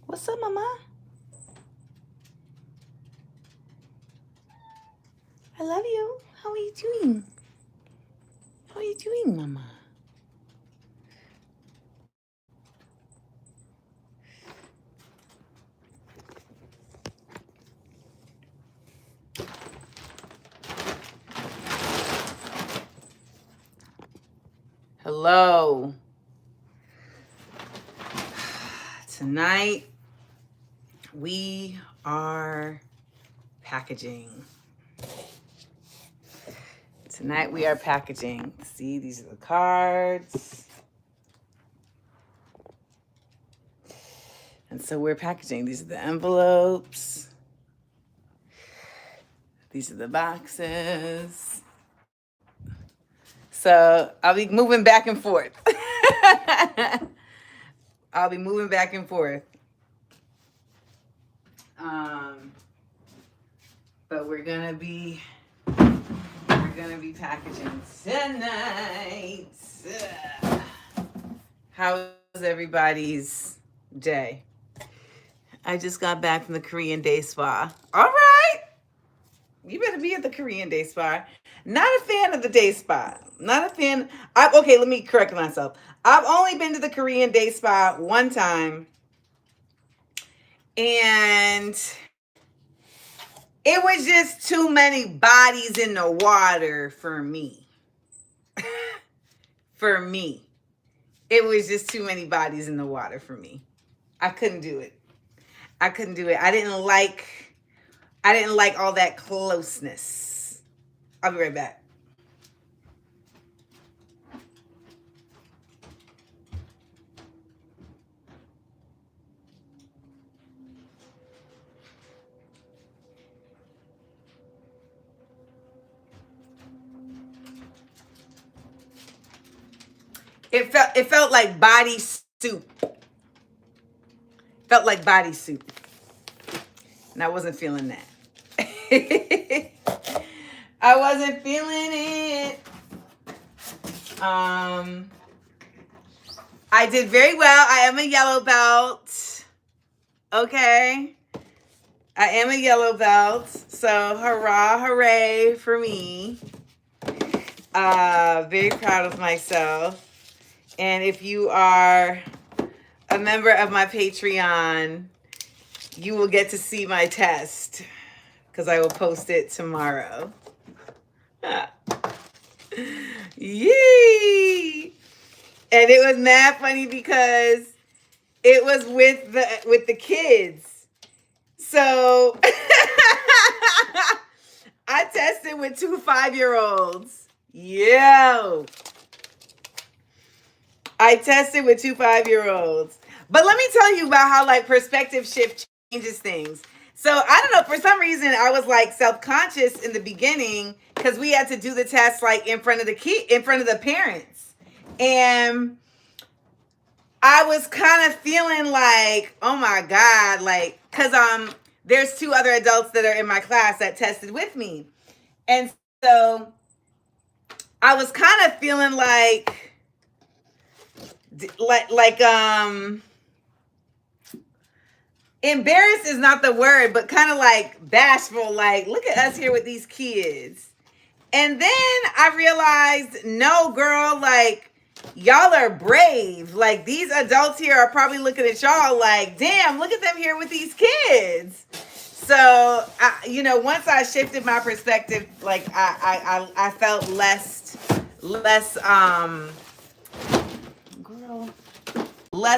What's up, mama? I love you. How are you doing? How are you doing, mama? Hello. Tonight we are packaging. Tonight we are packaging. See, these are the cards. And so we're packaging. These are the envelopes. These are the boxes. So I'll be moving back and forth. I'll be moving back and forth. But we're gonna be packaging tonight. How's everybody's day? I just got back from the Korean Day Spa. All right. You better be at the Korean Day Spa. Not a fan of the Day Spa. Not a fan. Okay, let me correct myself. I've only been to the Korean Day Spa one time. And it was just too many bodies in the water for me. For me. It was just too many bodies in the water for me. I couldn't do it. I didn't like all that closeness. I'll be right back. It felt like body soup. Felt like body soup. And I wasn't feeling that. I wasn't feeling it. I did very well. I am a yellow belt. Okay. I am a yellow belt. So hurrah, hooray for me. Very proud of myself. And if you are a member of my Patreon, you will get to see my test because I will post it tomorrow. Yee! And it was mad funny because it was with the kids. So I tested with 2 5-year-olds. Yo. I tested with 2 5-year-olds. But let me tell you about how like perspective shift changes things. So I don't know, for some reason I was like self-conscious in the beginning because we had to do the test like in front of the parents. And I was kind of feeling like, oh my God, like, cause there's 2 other adults that are in my class that tested with me. And so I was kind of feeling like embarrassed is not the word, but kind of like bashful, like, look at us here with these kids. And then I realized, no, girl, like, y'all are brave. Like, these adults here are probably looking at y'all like, damn, look at them here with these kids. So, once I shifted my perspective, like, I felt less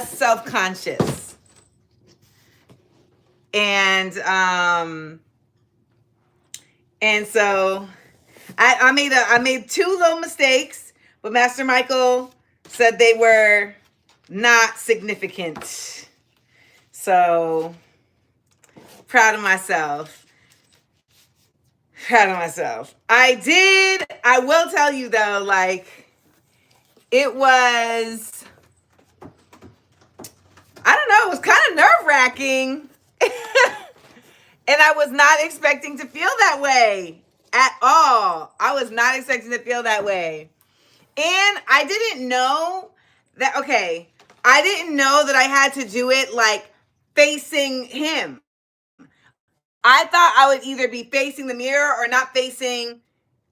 self-conscious. And so I made 2 little mistakes, but Master Michael said they were not significant. So proud of myself. I will tell you though, like, it was, I don't know, it was kind of nerve-wracking. And I was not expecting to feel that way at all. I was not expecting to feel that way. And I didn't know that, I didn't know that I had to do it like facing him. I thought I would either be facing the mirror or not facing,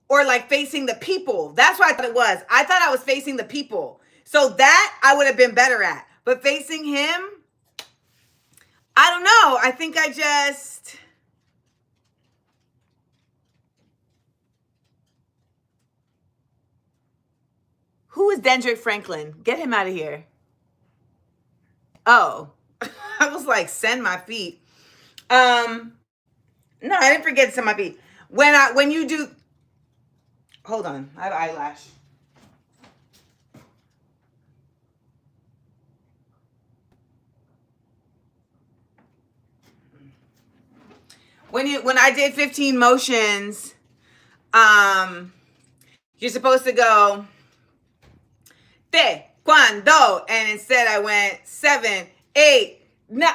or like facing the people. That's what I thought it was. I thought I was facing the people. So that I would have been better at. But facing him, I don't know. I think I just... Who is Dendrick Franklin? Get him out of here. Oh, I was like, send my feet. No, I didn't forget to send my feet. When you do, hold on, I have eyelash. When I did 15 motions, you're supposed to go Taekwondo, and instead I went 7, 8, 9,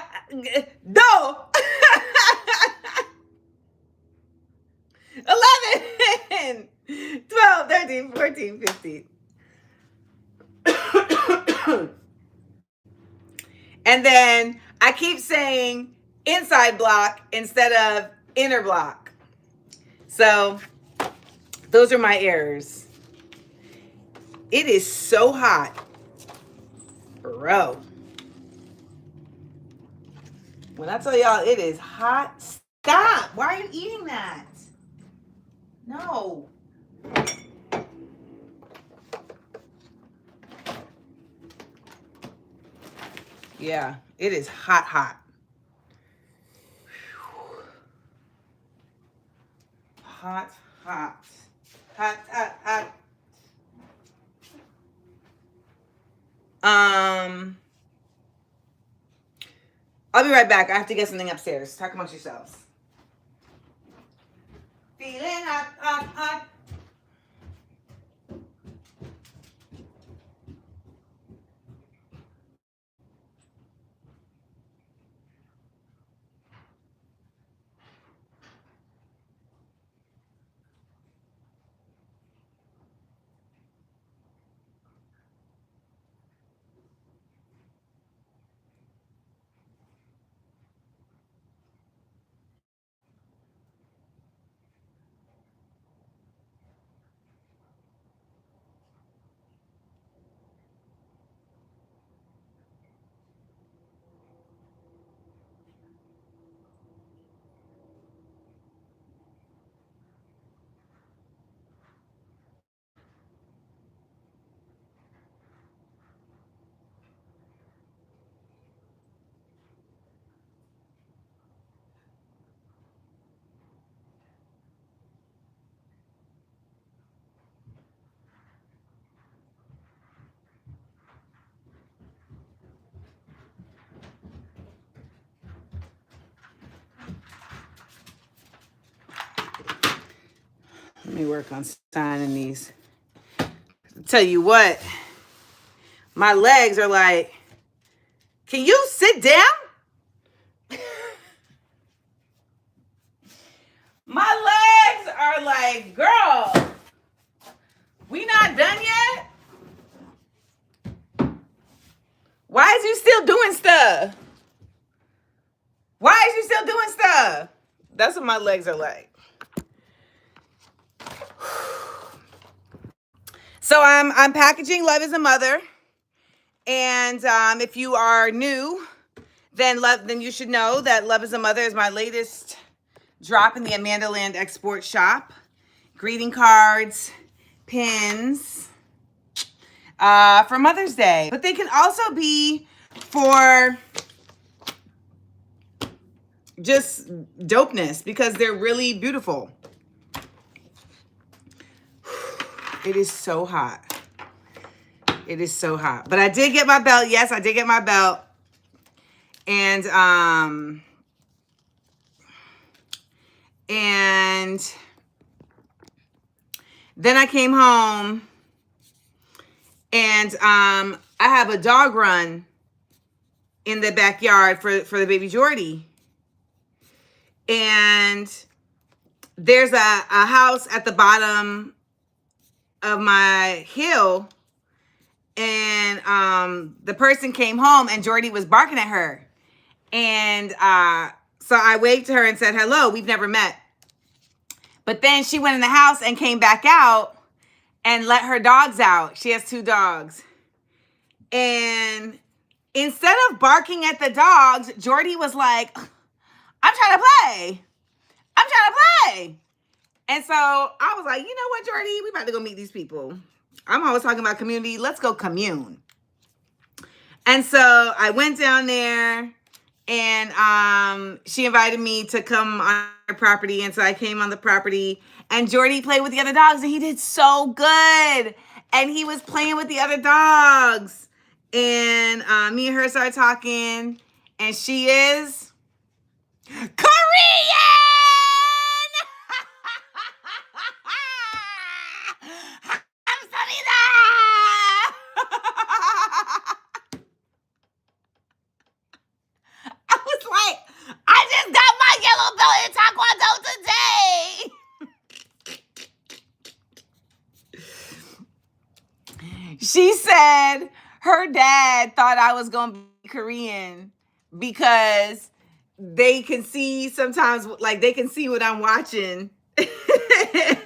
do. 11, 12, 13, 14, 15. And then I keep saying inside block instead of inner block. So those are my errors. It is so hot. Bro. When I tell y'all it is hot, stop. Why are you eating that? No. Yeah, it is hot, hot. Hot, hot. Hot, hot, hot. I'll be right back. I have to get something upstairs. Talk amongst yourselves. Feeling hot, hot, hot. Let me work on signing these. Tell you what, my legs are like, can you sit down? My legs are like, girl, we not done yet? Why is you still doing stuff? Why is you still doing stuff? That's what my legs are like. So I'm packaging Love is a Mother. And if you are new, then you should know that Love is a Mother is my latest drop in the Amanda Land Export Shop. Greeting cards, pins for Mother's Day. But they can also be for just dopeness because they're really beautiful. It is so hot. It is so hot. But I did get my belt. Yes, I did get my belt. And then I came home and I have a dog run in the backyard for the baby Jordy. And there's a house at the bottom of my hill, and the person came home and Jordy was barking at her, And so I waved to her and said, hello, we've never met. But then she went in the house and came back out and let her dogs out. She has 2 dogs. And instead of barking at the dogs, Jordy was like, I'm trying to play. I'm trying to play. And so I was like, you know what, Jordy? We about to go meet these people. I'm always talking about community. Let's go commune. And so I went down there and she invited me to come on her property. And so I came on the property and Jordy played with the other dogs and he did so good. And he was playing with the other dogs. And me and her started talking and she is Korean! I was like, I just got my yellow belt in Taekwondo today. She said her dad thought I was going to be Korean because they can see sometimes, like they can see what I'm watching.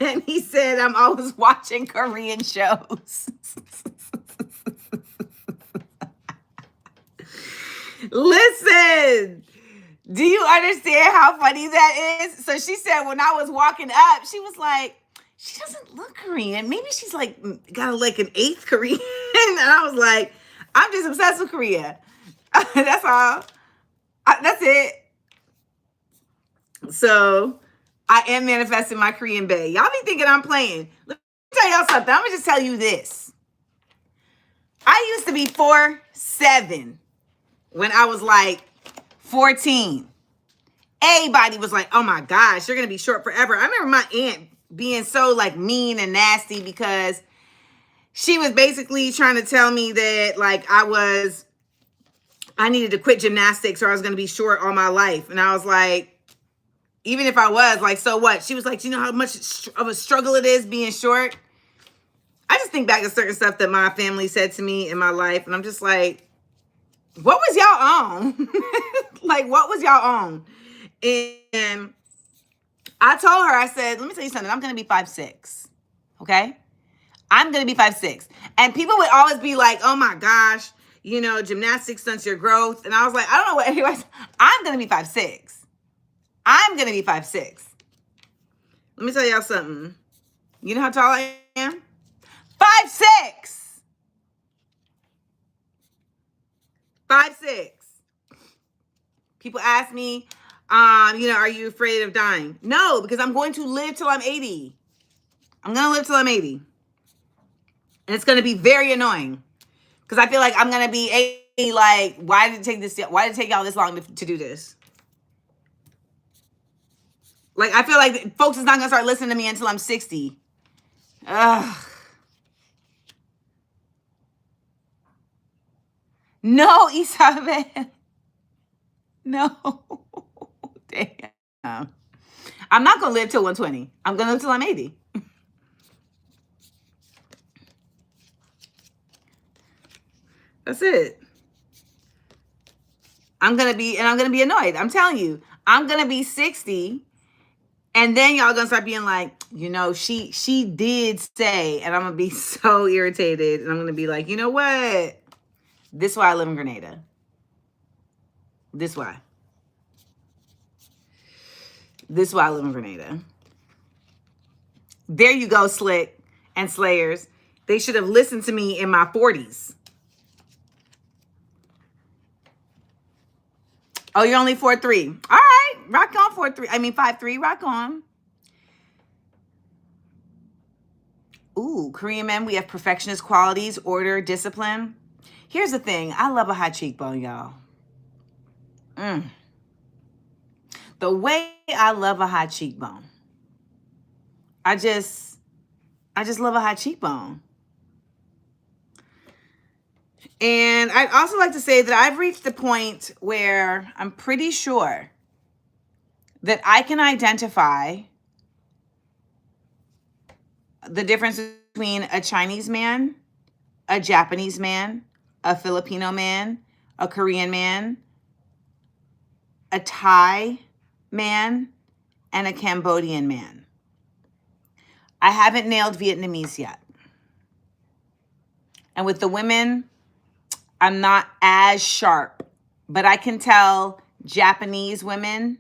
And he said I'm always watching Korean shows. Listen, do you understand how funny that is? So she said when I was walking up, she was like, she doesn't look Korean. Maybe she's like got like an 8th Korean. And I was like, I'm just obsessed with Korea. That's all. That's it. So I am manifesting my Korean bae. Y'all be thinking I'm playing. Let me tell y'all something. I'm going to just tell you this. I used to be 4'7" when I was like 14. Everybody was like, oh my gosh, you're going to be short forever. I remember my aunt being so like mean and nasty because she was basically trying to tell me that like I needed to quit gymnastics or I was going to be short all my life. And I was like, even if I was, like, so what? She was like, do you know how much of a struggle it is being short? I just think back to certain stuff that my family said to me in my life. And I'm just like, what was y'all on? Like, what was y'all on? And I told her, I said, let me tell you something. I'm going to be 5'6". Okay? I'm going to be 5'6". And people would always be like, oh my gosh, you know, gymnastics stunts your growth. And I was like, I don't know what anyways. I'm going to be 5'6". I'm going to be 5'6". Let me tell y'all something. You know how tall I am? 5'6". 5'6". People ask me, you know, are you afraid of dying? No, because I'm going to live till I'm 80. I'm going to live till I'm 80. And it's going to be very annoying. Because I feel like I'm going to be 80, like, why did it take y'all this long to do this? Like, I feel like folks is not going to start listening to me until I'm 60. Ugh. No, Isabel. No. Damn. I'm not going to live till 120. I'm going to live till I'm 80. That's it. I'm going to be annoyed. I'm telling you. I'm going to be 60. And then y'all gonna start being like, you know, she did say, and I'm gonna be so irritated. And I'm gonna be like, you know what? This is why I live in Grenada. This is why I live in Grenada. There you go, Slick and Slayers. They should have listened to me in my 40s. Oh, you're only 4'3". All right, rock on 4'3". I mean 5'3", rock on. Ooh, Korean men, we have perfectionist qualities, order, discipline. Here's the thing. I love a high cheekbone, y'all. The way I love a high cheekbone. I just love a high cheekbone. And I'd also like to say that I've reached the point where I'm pretty sure that I can identify the difference between a Chinese man, a Japanese man, a Filipino man, a Korean man, a Thai man, and a Cambodian man. I haven't nailed Vietnamese yet. And with the women, I'm not as sharp, but I can tell Japanese women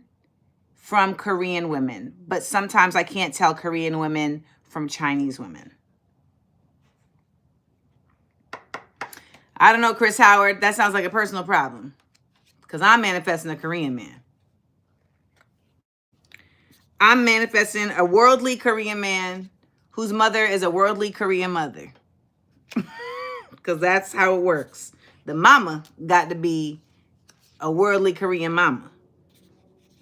from Korean women, but sometimes I can't tell Korean women from Chinese women. I don't know, Chris Howard, that sounds like a personal problem because I'm manifesting a Korean man. I'm manifesting a worldly Korean man whose mother is a worldly Korean mother. Because that's how it works. The mama got to be a worldly Korean mama.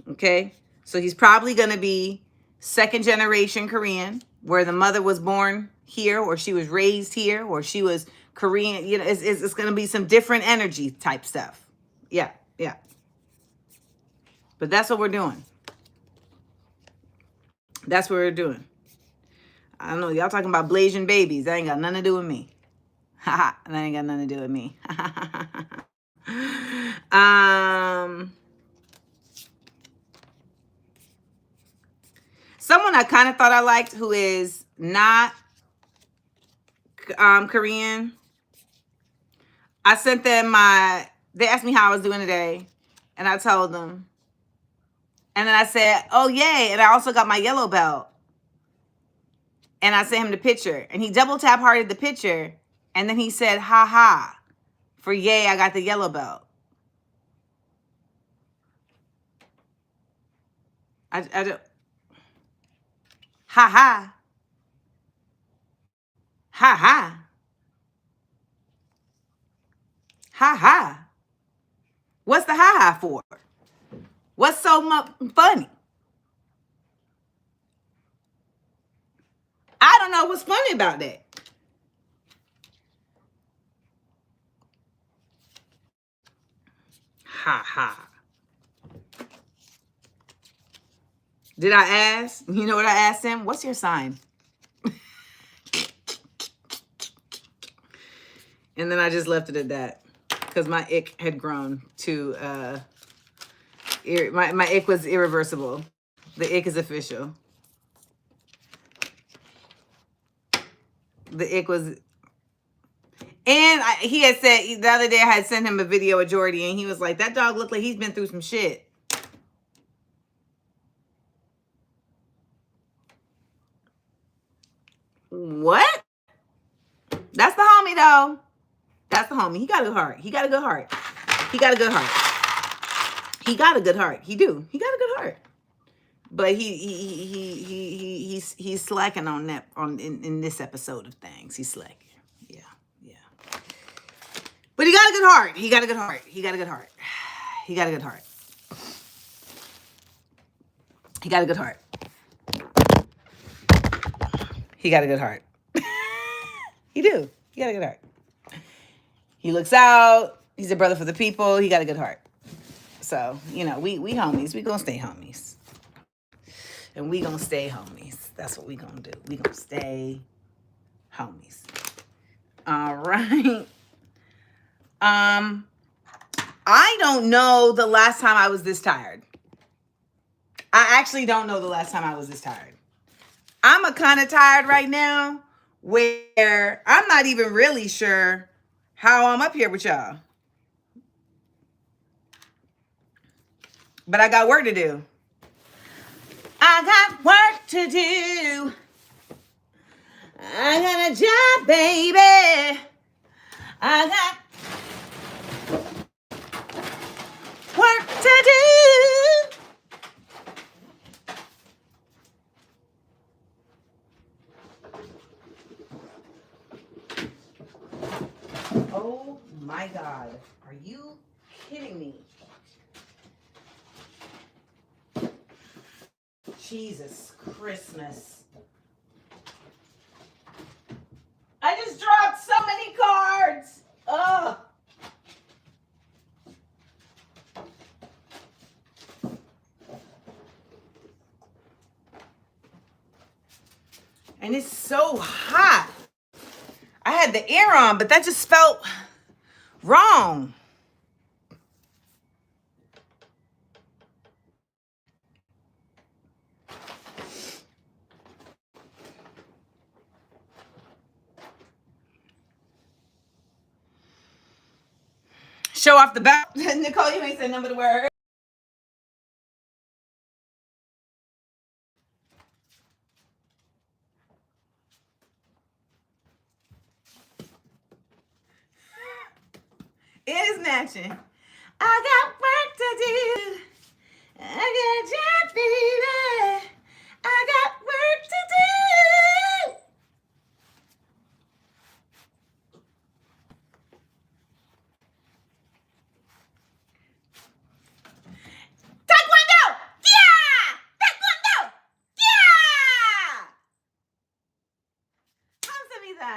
Okay? So he's probably going to be second generation Korean, where the mother was born here, or she was raised here, or she was Korean. You know, it's going to be some different energy type stuff. Yeah, yeah. But that's what we're doing. That's what we're doing. I don't know. Y'all talking about blazing babies. That ain't got nothing to do with me. That ain't got nothing to do with me. Someone I kind of thought I liked who is not Korean. I sent them they asked me how I was doing today, and I told them. And then I said, oh, yay. And I also got my yellow belt. And I sent him the picture. And he double tap hearted the picture. And then he said, ha ha, for yay, I got the yellow belt. I don't. Ha ha. Ha ha. Ha ha. What's the ha ha for? What's so funny? I don't know what's funny about that. Ha ha. Did I ask? You know what I asked him? What's your sign? And then I just left it at that because my ick had grown to, my ick was irreversible. The ick is official. The ick was, and he had said, the other day I had sent him a video of Jordy, and he was like, that dog looked like he's been through some shit. What? That's the homie, though. That's the homie. He got a good heart. He got a good heart. He got a good heart. He got a good heart. He do. He got a good heart. But he's slacking on that in this episode of things. He's slacking. Yeah, yeah. But he got a good heart. He got a good heart. He got a good heart. He got a good heart. He got a good heart. He got a good heart. He do. He got a good heart. He looks out. He's a brother for the people. He got a good heart. So, you know, we homies. We gonna stay homies. And we gonna stay homies. That's what we gonna do. We gonna stay homies. All right. I don't know the last time I was this tired. I actually don't know the last time I was this tired. I'm a kind of tired right now where I'm not even really sure how I'm up here with y'all. But I got work to do. I got work to do. I got a job, baby. I got work to do. Oh my God. Are you kidding me? Jesus Christmas. I just dropped so many cards. Ugh. And it's so hot. I had the air on, but that just felt wrong. Show off the belt. Nicole, you ain't said number the word. It is matching. I got work to do. I got job, baby. I got work to do. Taekwondo! Yeah! Taekwondo! Yeah! Hamza.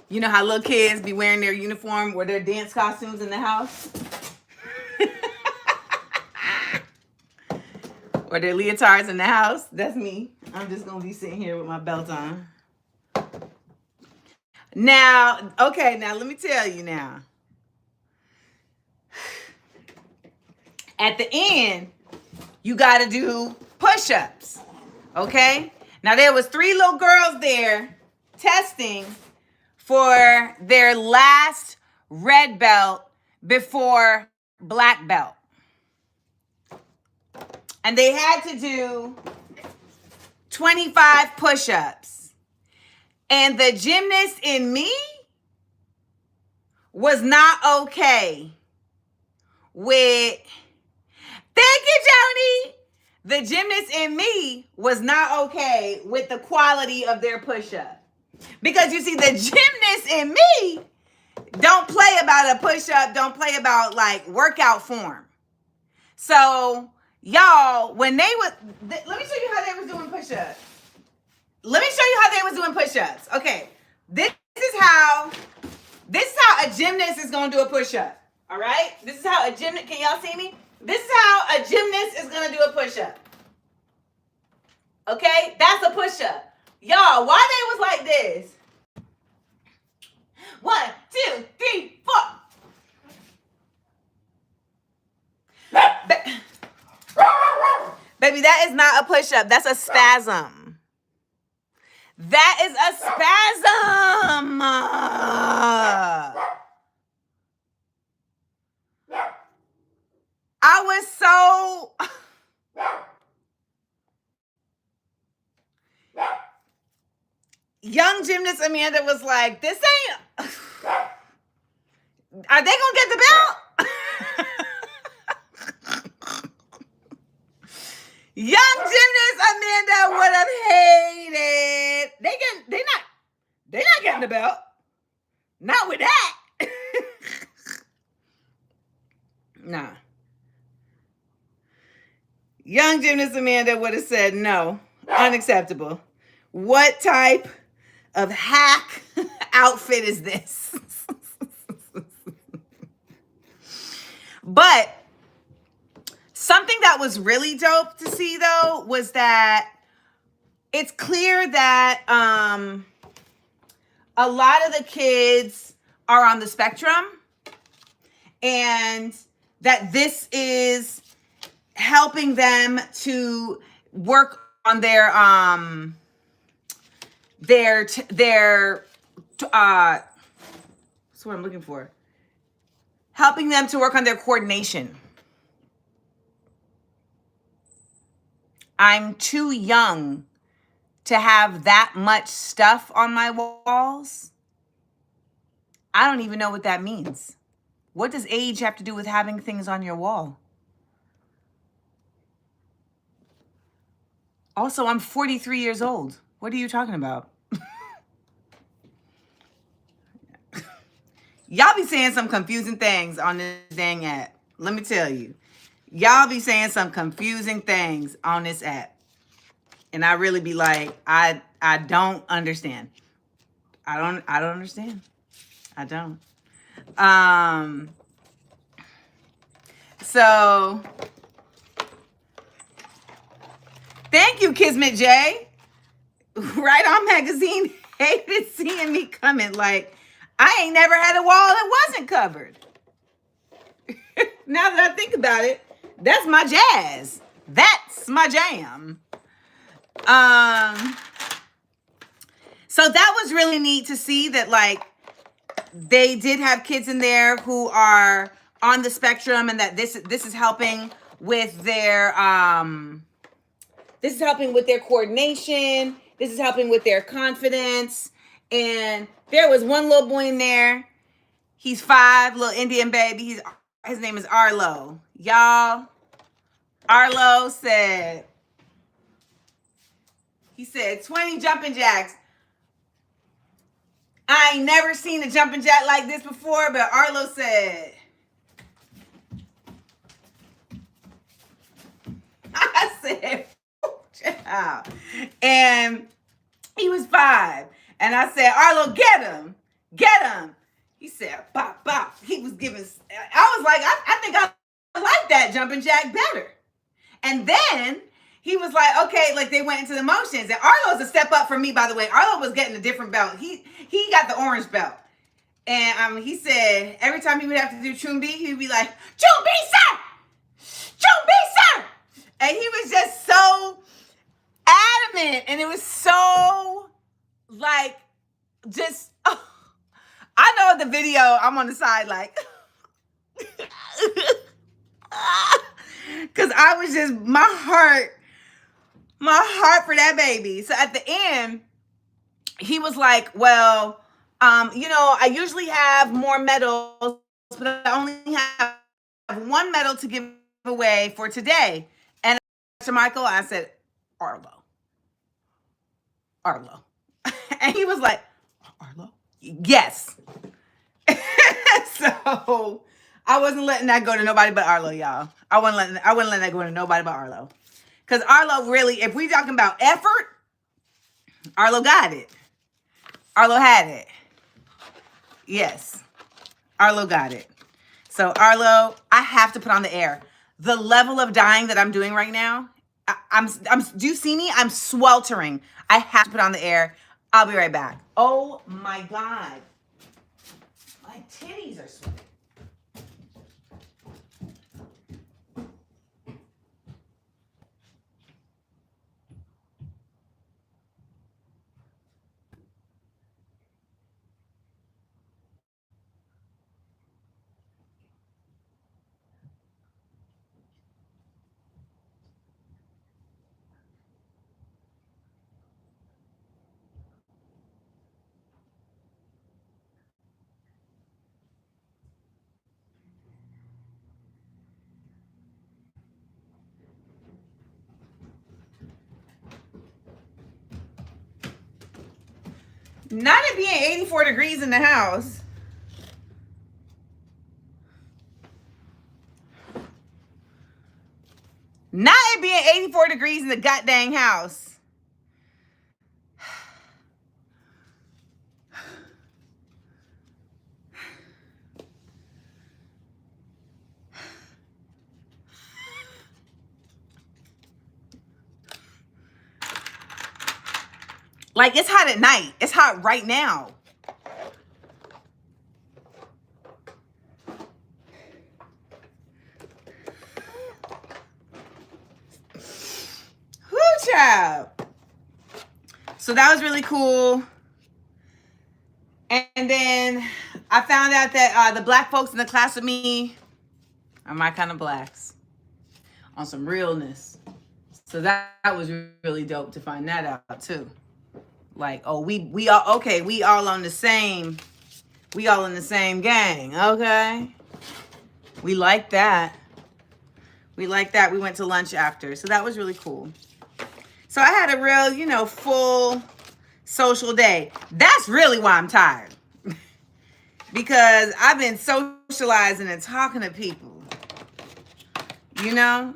You know how little kids be wearing their uniform or their dance costumes in the house? Or their leotards in the house? That's me. I'm just going to be sitting here with my belt on. Now, okay, now let me tell you now. At the end, you got to do push-ups, okay? Now, there was 3 little girls there testing for their last red belt before black belt. And they had to do 25 push-ups. And the gymnast in me was not okay with, thank you, Joni. The gymnast in me was not okay with the quality of their push-up. Because you see, the gymnast in me don't play about a push-up, don't play about like workout form. So, y'all, when they would, let me show you how they was doing push-ups. Let me show you how they was doing push-ups. Okay, this is how a gymnast is gonna do a push-up. All right, this is how a gymnast. Can y'all see me? This is how a gymnast is gonna do a push-up. Okay, that's a push-up. Y'all, why they was like this? 1, 2, 3, 4. Baby, that is not a push-up. That's a spasm. That is a spasm. I was so... Young gymnast Amanda was like, this ain't... Are they gonna get the belt? Young gymnast Amanda would have hated. They're not getting the belt. Not with that. Nah. Young gymnast Amanda would have said no. Unacceptable. What type of hack outfit is this? But something that was really dope to see, though, was that it's clear that a lot of the kids are on the spectrum, and that this is helping them to work on their what's what I'm looking for. Helping them to work on their coordination. I'm too young to have that much stuff on my walls. I don't even know what that means. What does age have to do with having things on your wall? Also, I'm 43 years old. What are you talking about? Y'all be saying some confusing things on this dang app. Let me tell you. Y'all be saying some confusing things on this app. And I really be like, I don't understand. I don't understand. I don't. So thank you, Kismet J. Right On Magazine hated seeing me coming. Like, I ain't never had a wall that wasn't covered. Now that I think about it, that's my jazz. That's my jam. Um, so that was really neat to see that, like, they did have kids in there who are on the spectrum, and that this is helping with their this is helping with their coordination. This is helping with their confidence. And there was one little boy in there. He's 5, little Indian baby. His name is Arlo. Y'all, Arlo said, he said 20 jumping jacks. I ain't never seen a jumping jack like this before, but Arlo said, I said, child. And he was 5. And I said, Arlo, get him. Get him. He said, bop, bop. He was giving, I was like, I think I like that jumping jack better. And then he was like, okay, like they went into the motions. And Arlo's a step up for me, by the way. Arlo was getting a different belt. He got the orange belt. And he said every time he would have to do Chumbi, he would be like, Chumbi, sir! Chumbi, sir! And he was just so adamant. And it was so, like, just, oh, I know the video, I'm on the side like, because I was just, my heart for that baby. So at the end, he was like, well, I usually have more medals, but I only have one medal to give away for today. And to Michael, I said, Arlo. And he was like, Arlo? Yes. So I wasn't letting that go to nobody but Arlo, y'all. I wouldn't let that go to nobody but Arlo. Because Arlo really, if we talking about effort, Arlo got it. Arlo had it. Yes. Arlo got it. So Arlo, I have to put on the air. The level of dying that I'm doing right now, I'm do you see me? I'm sweltering. I have to put on the air. I'll be right back. Oh my God. My titties are sweating. Not it being 84 degrees in the house. Not it being 84 degrees in the goddamn house. Like, it's hot at night. It's hot right now. Whoo, child. So that was really cool. And then I found out that the black folks in the class with me are my kind of blacks. On some realness. So that was really dope to find that out too. Like, oh, we all, okay, we all in the same gang, okay? We like that. We went to lunch after. So that was really cool. So I had a real, full social day. That's really why I'm tired. Because I've been socializing and talking to people.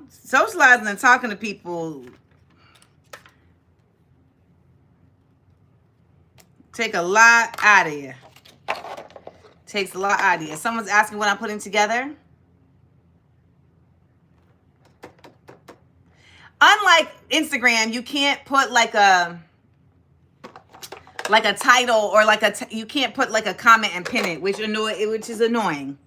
Socializing and talking to people take a lot out of you. Takes a lot out of you. Someone's asking what I'm putting together. Unlike Instagram, you can't put like a title or you can't put like a comment and pin it, which is annoying.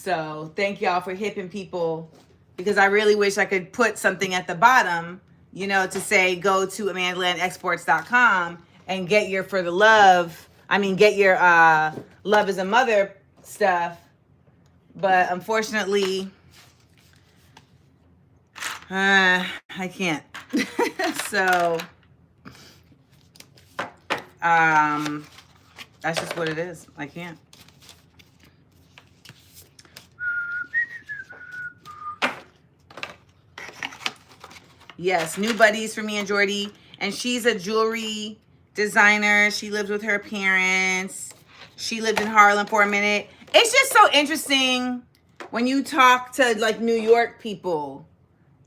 So thank y'all for hipping people, because I really wish I could put something at the bottom, to say go to amandalandexports.com and get your for the love. I mean, get your love as a mother stuff. But unfortunately, I can't. So, that's just what it is. I can't. Yes, new buddies for me and Jordy. And she's a jewelry designer. She lived with her parents. She lived in Harlem for a minute. It's just so interesting when you talk to like New York people.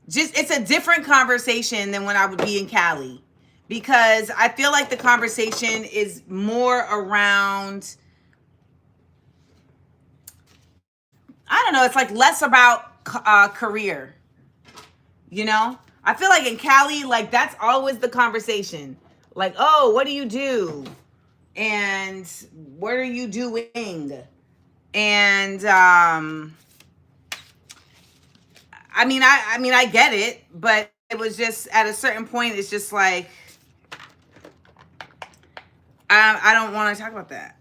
Just, it's a different conversation than when I would be in Cali, because I feel like the conversation is more around, I don't know, it's like less about career. I feel like in Cali, like that's always the conversation. Like, oh, what do you do? And what are you doing? And I mean, I get it, but it was just at a certain point, it's just like, I don't want to talk about that.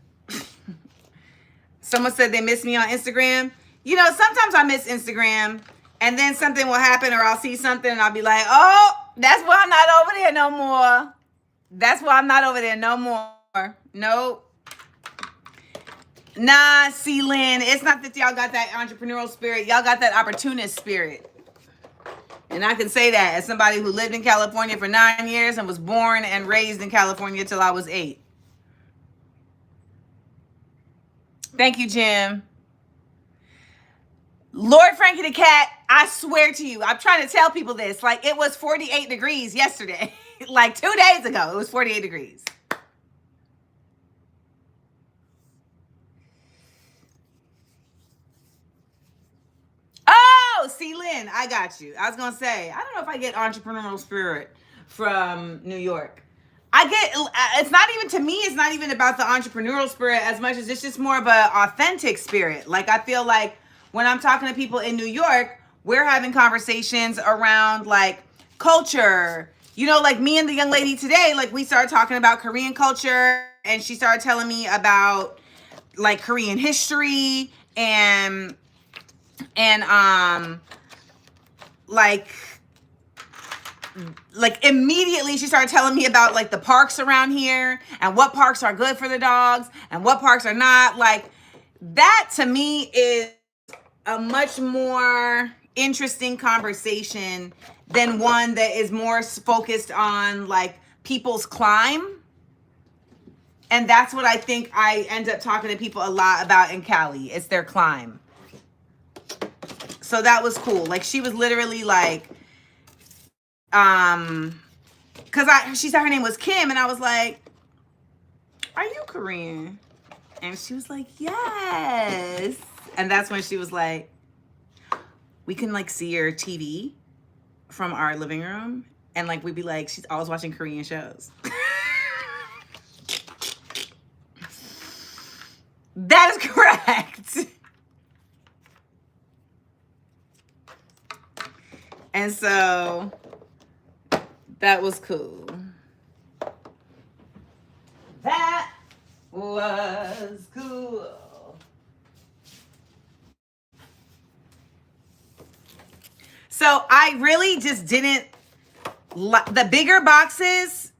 Someone said they miss me on Instagram. Sometimes I miss Instagram, and then something will happen, or I'll see something and I'll be like, oh, that's why I'm not over there no more. That's why I'm not over there no more. Nope. Nah, see, Lynn, it's not that y'all got that entrepreneurial spirit. Y'all got that opportunist spirit. And I can say that as somebody who lived in California for 9 years and was born and raised in California till I was 8. Thank you, Jim. Lord Frankie the Cat, I swear to you, I'm trying to tell people this. Like, it was 48 degrees yesterday. Like 2 days ago, it was 48 degrees. Oh, see, Lynn, I got you. I was going to say, I don't know if I get entrepreneurial spirit from New York. I get, it's not even, to me, it's not even about the entrepreneurial spirit as much as it's just more of an authentic spirit. Like, I feel like when I'm talking to people in New York, we're having conversations around like culture. Like me and the young lady today, like we started talking about Korean culture, and she started telling me about like Korean history and like immediately she started telling me about like the parks around here and what parks are good for the dogs and what parks are not. Like, that to me is a much more interesting conversation than one that is more focused on like people's climb. And that's what I think I end up talking to people a lot about in Cali. It's their climb. So that was cool. Like, she was literally like, she said her name was Kim, and I was like, are you Korean? And she was like, yes. And that's when she was like, we can like see your TV from our living room, and like we'd be like, she's always watching Korean shows. That is correct. And so that was cool. That was cool. So I really just didn't, the bigger boxes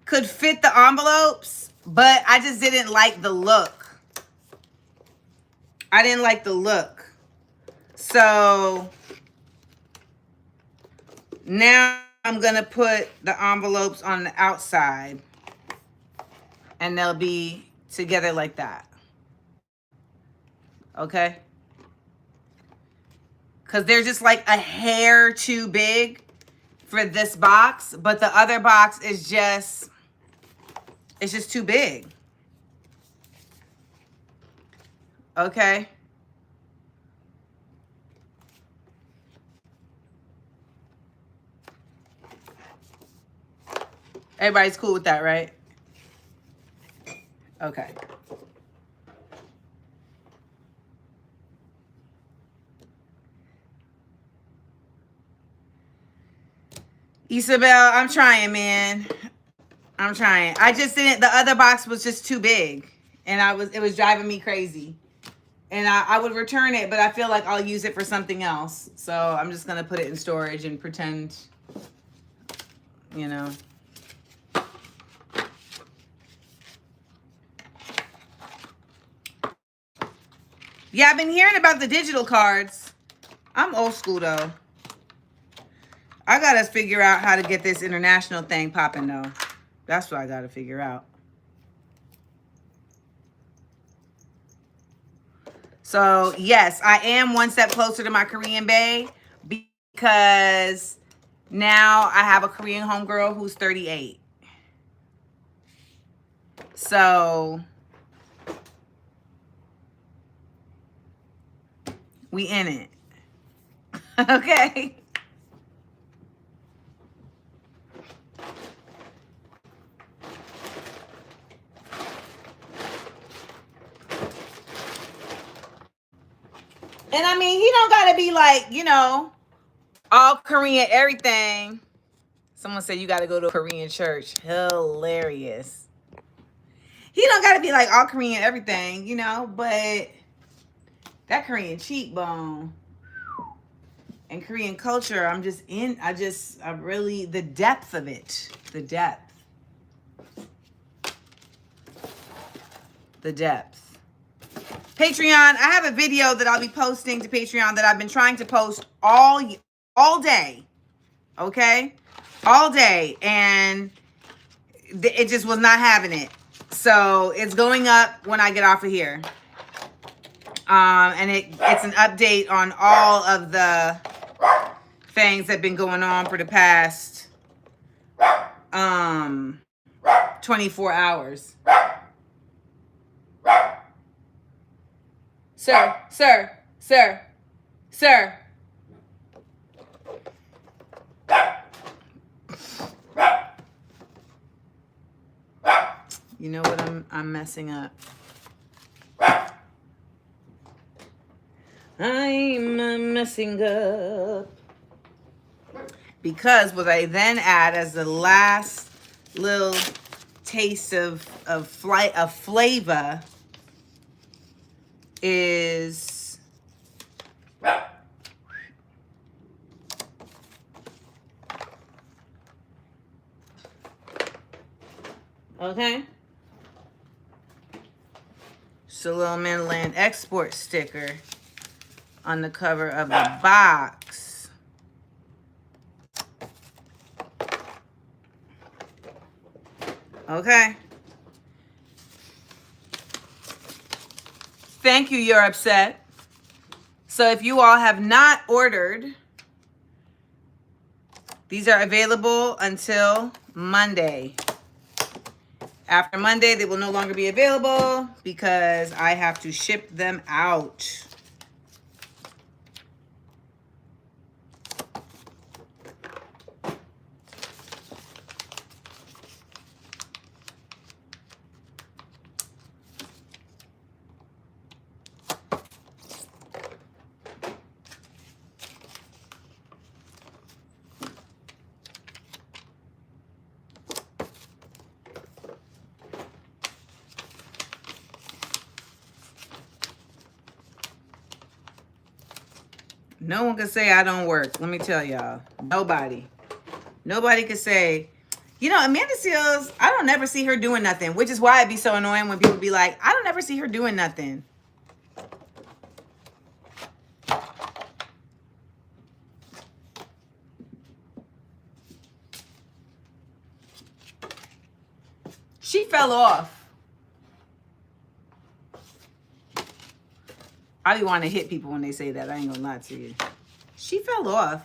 could fit the envelopes, but I just didn't like the look. I didn't like the look. So now I'm going to put the envelopes on the outside, and they'll be together like that. Okay? Because they're just like a hair too big for this box, but the other box is just, it's just too big. Okay? Everybody's cool with that, right? Okay. Isabel, I'm trying, man. I'm trying. I just didn't. The other box was just too big, and it was driving me crazy. And I would return it, but I feel like I'll use it for something else. So I'm just gonna put it in storage and pretend, you know. Yeah, I've been hearing about the digital cards. I'm old school though. I gotta figure out how to get this international thing popping though. That's what I gotta figure out. So yes, I am one step closer to my Korean bae because now I have a Korean homegirl who's 38. So we in it. Okay. And I mean, he don't gotta be like, you know, all Korean everything. Someone said you gotta go to a Korean church. Hilarious. He don't gotta be like all Korean everything, you know, but that Korean cheekbone and Korean culture, I really, the depth of it, the depth. Patreon, I have a video that I'll be posting to Patreon that I've been trying to post all day, okay? All day, and it just was not having it. So it's going up when I get off of here. And it's an update on all of the things that have been going on for the past 24 hours. Sir. You know what I'm messing up. I'm messing up. Because what I then add as the last little taste of flavor is okay. Just a little Midland export sticker on the cover of the box. Okay. Thank you, You're Upset. So if you all have not ordered, these are available until Monday. After Monday, they will no longer be available because I have to ship them out. No one can say I don't work. Let me tell y'all. Nobody. Nobody can say, you know, Amanda Seals, I don't ever see her doing nothing, which is why it'd be so annoying when people be like, I don't ever see her doing nothing. She fell off. I be wanting to hit people when they say that. I ain't gonna lie to you. She fell off.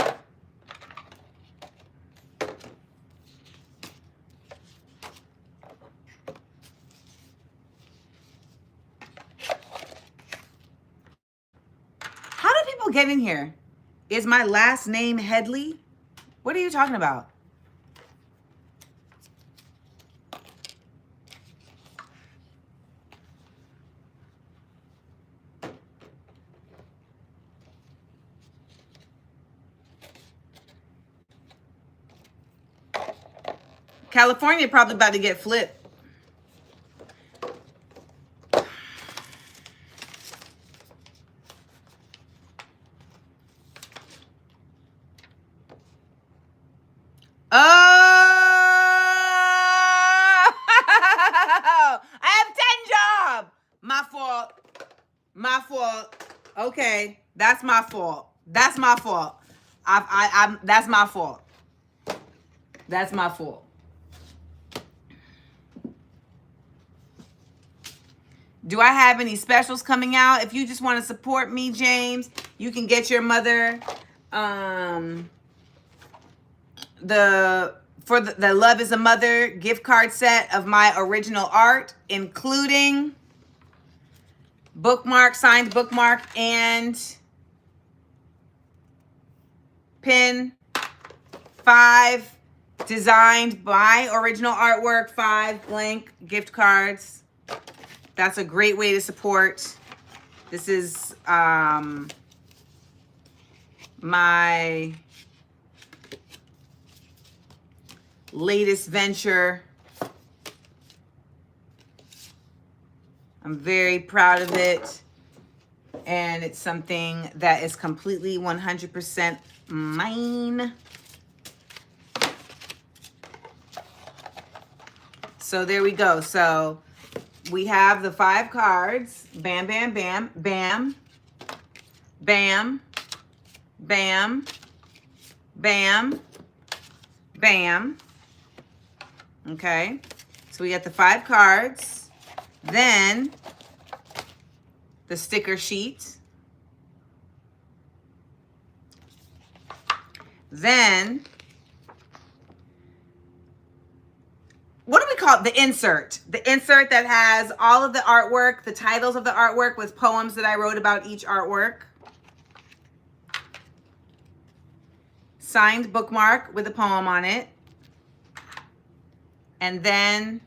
How do people get in here? Is my last name Headley? What are you talking about? California probably about to get flipped. Oh, I have 10 jobs. My fault. My fault. Okay, that's my fault. That's my fault. I'm. That's my fault. That's my fault. Do I have any specials coming out? If you just want to support me, James, you can get your mother the Love is a Mother gift card set of my original art, including bookmark, signed bookmark, and pin. 5 designed by original artwork, 5 blank gift cards. That's a great way to support. This is my latest venture. I'm very proud of it. And it's something that is completely 100% mine. So there we go. So we have the 5 cards. Bam, bam, bam, bam, bam, bam, bam, bam. Okay. So we got the 5 cards. Then the sticker sheet. Then what do we call it? The insert. The insert that has all of the artwork, the titles of the artwork with poems that I wrote about each artwork. Signed bookmark with a poem on it. And then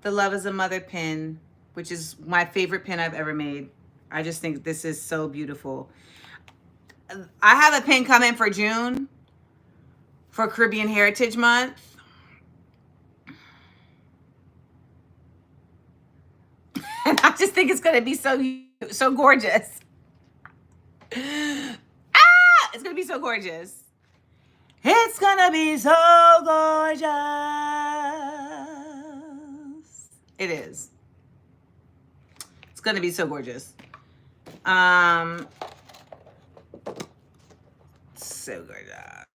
the Love is a Mother pin, which is my favorite pin I've ever made. I just think this is so beautiful. I have a pin coming for June for Caribbean Heritage Month. And I just think it's gonna be so gorgeous. It's gonna be so gorgeous. It's gonna be so gorgeous. It is. It's gonna be so gorgeous. So gorgeous.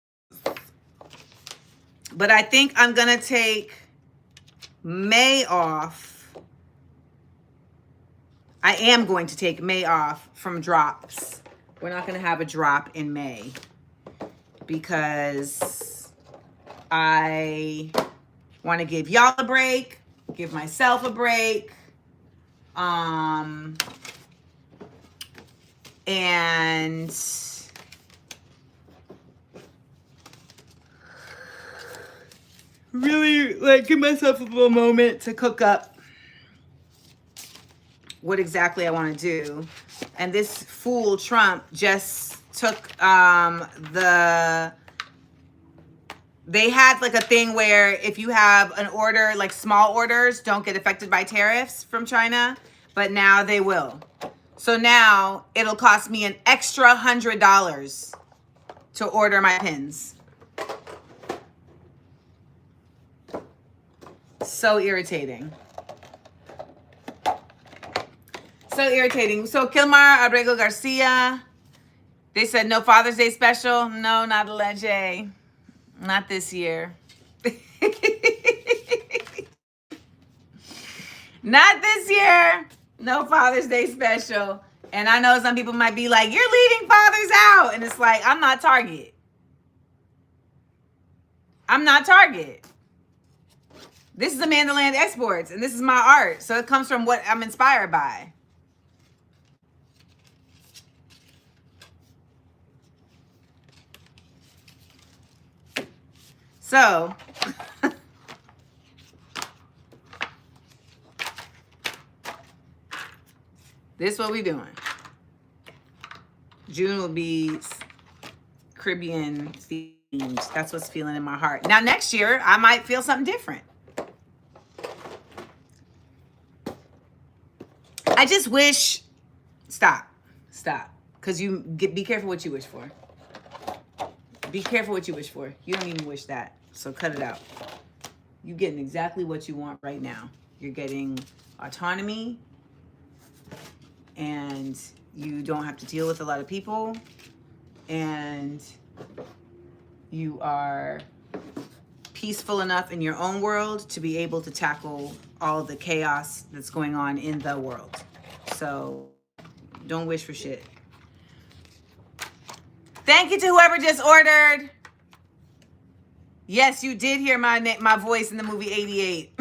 But I think I'm gonna take May off. I am going to take May off from drops. We're not going to have a drop in May because I want to give y'all a break, give myself a break, and really like give myself a little moment to cook up what exactly I want to do. And this fool Trump just took they had like a thing where if you have an order, like small orders don't get affected by tariffs from China, but now they will. So now it'll cost me an extra $100 to order my pins. So irritating. So irritating. So Kilmar Abrego Garcia, they said no Father's Day special. No, not a legend. Not this year. Not this year. No Father's Day special. And I know some people might be like, you're leaving fathers out. And it's like, I'm not Target. I'm not Target. This is Amanda Land Exports, and this is my art. So it comes from what I'm inspired by. So, this is what we doing. June will be Caribbean themed. That's what's feeling in my heart. Now, next year, I might feel something different. I just wish, stop, because be careful what you wish for. Be careful what you wish for. You don't even wish that, so cut it out. You're getting exactly what you want right now. You're getting autonomy, and you don't have to deal with a lot of people, and you are peaceful enough in your own world to be able to tackle all of the chaos that's going on in the world. So don't wish for shit. Thank you to whoever just ordered. Yes, you did hear my voice in the movie 88.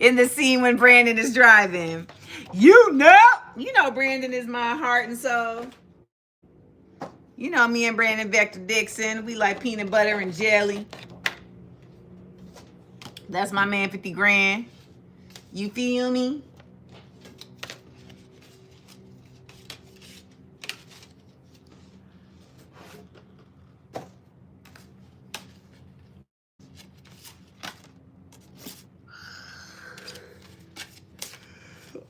In the scene when Brandon is driving. You know Brandon is my heart and soul. You know me and Brandon Vector Dixon. We like peanut butter and jelly. That's my man, 50 grand. You feel me?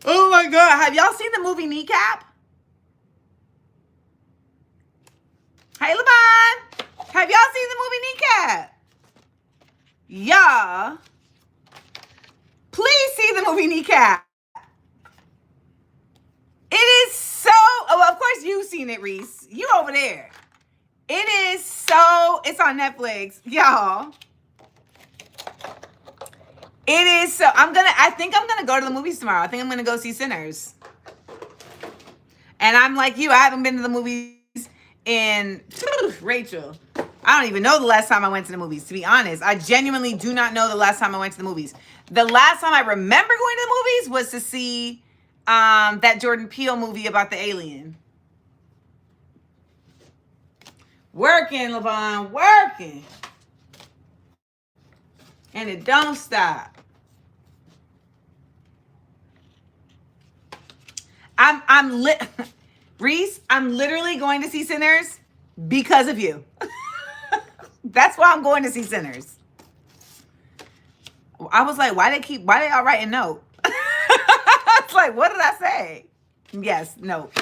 Oh my God. Have y'all seen the movie Kneecap? Hey, Levon. Have y'all seen the movie Kneecap? Yeah. Please see the movie Kneecap. It is so, oh, of course you've seen it, Reese. You over there. It is so, it's on Netflix, y'all. It is so, I think I'm gonna go to the movies tomorrow. I think I'm gonna go see Sinners. And I'm like you, I haven't been to the movies in, Rachel, I don't even know the last time I went to the movies, to be honest. I genuinely do not know the last time I went to the movies. The last time I remember going to the movies was to see that Jordan Peele movie about the alien. Working, Levon, working. And it don't stop. Reese, I'm literally going to see Sinners because of you. That's why I'm going to see Sinners. I was like, why they y'all write a note? It's like, what did I say? Yes, nope.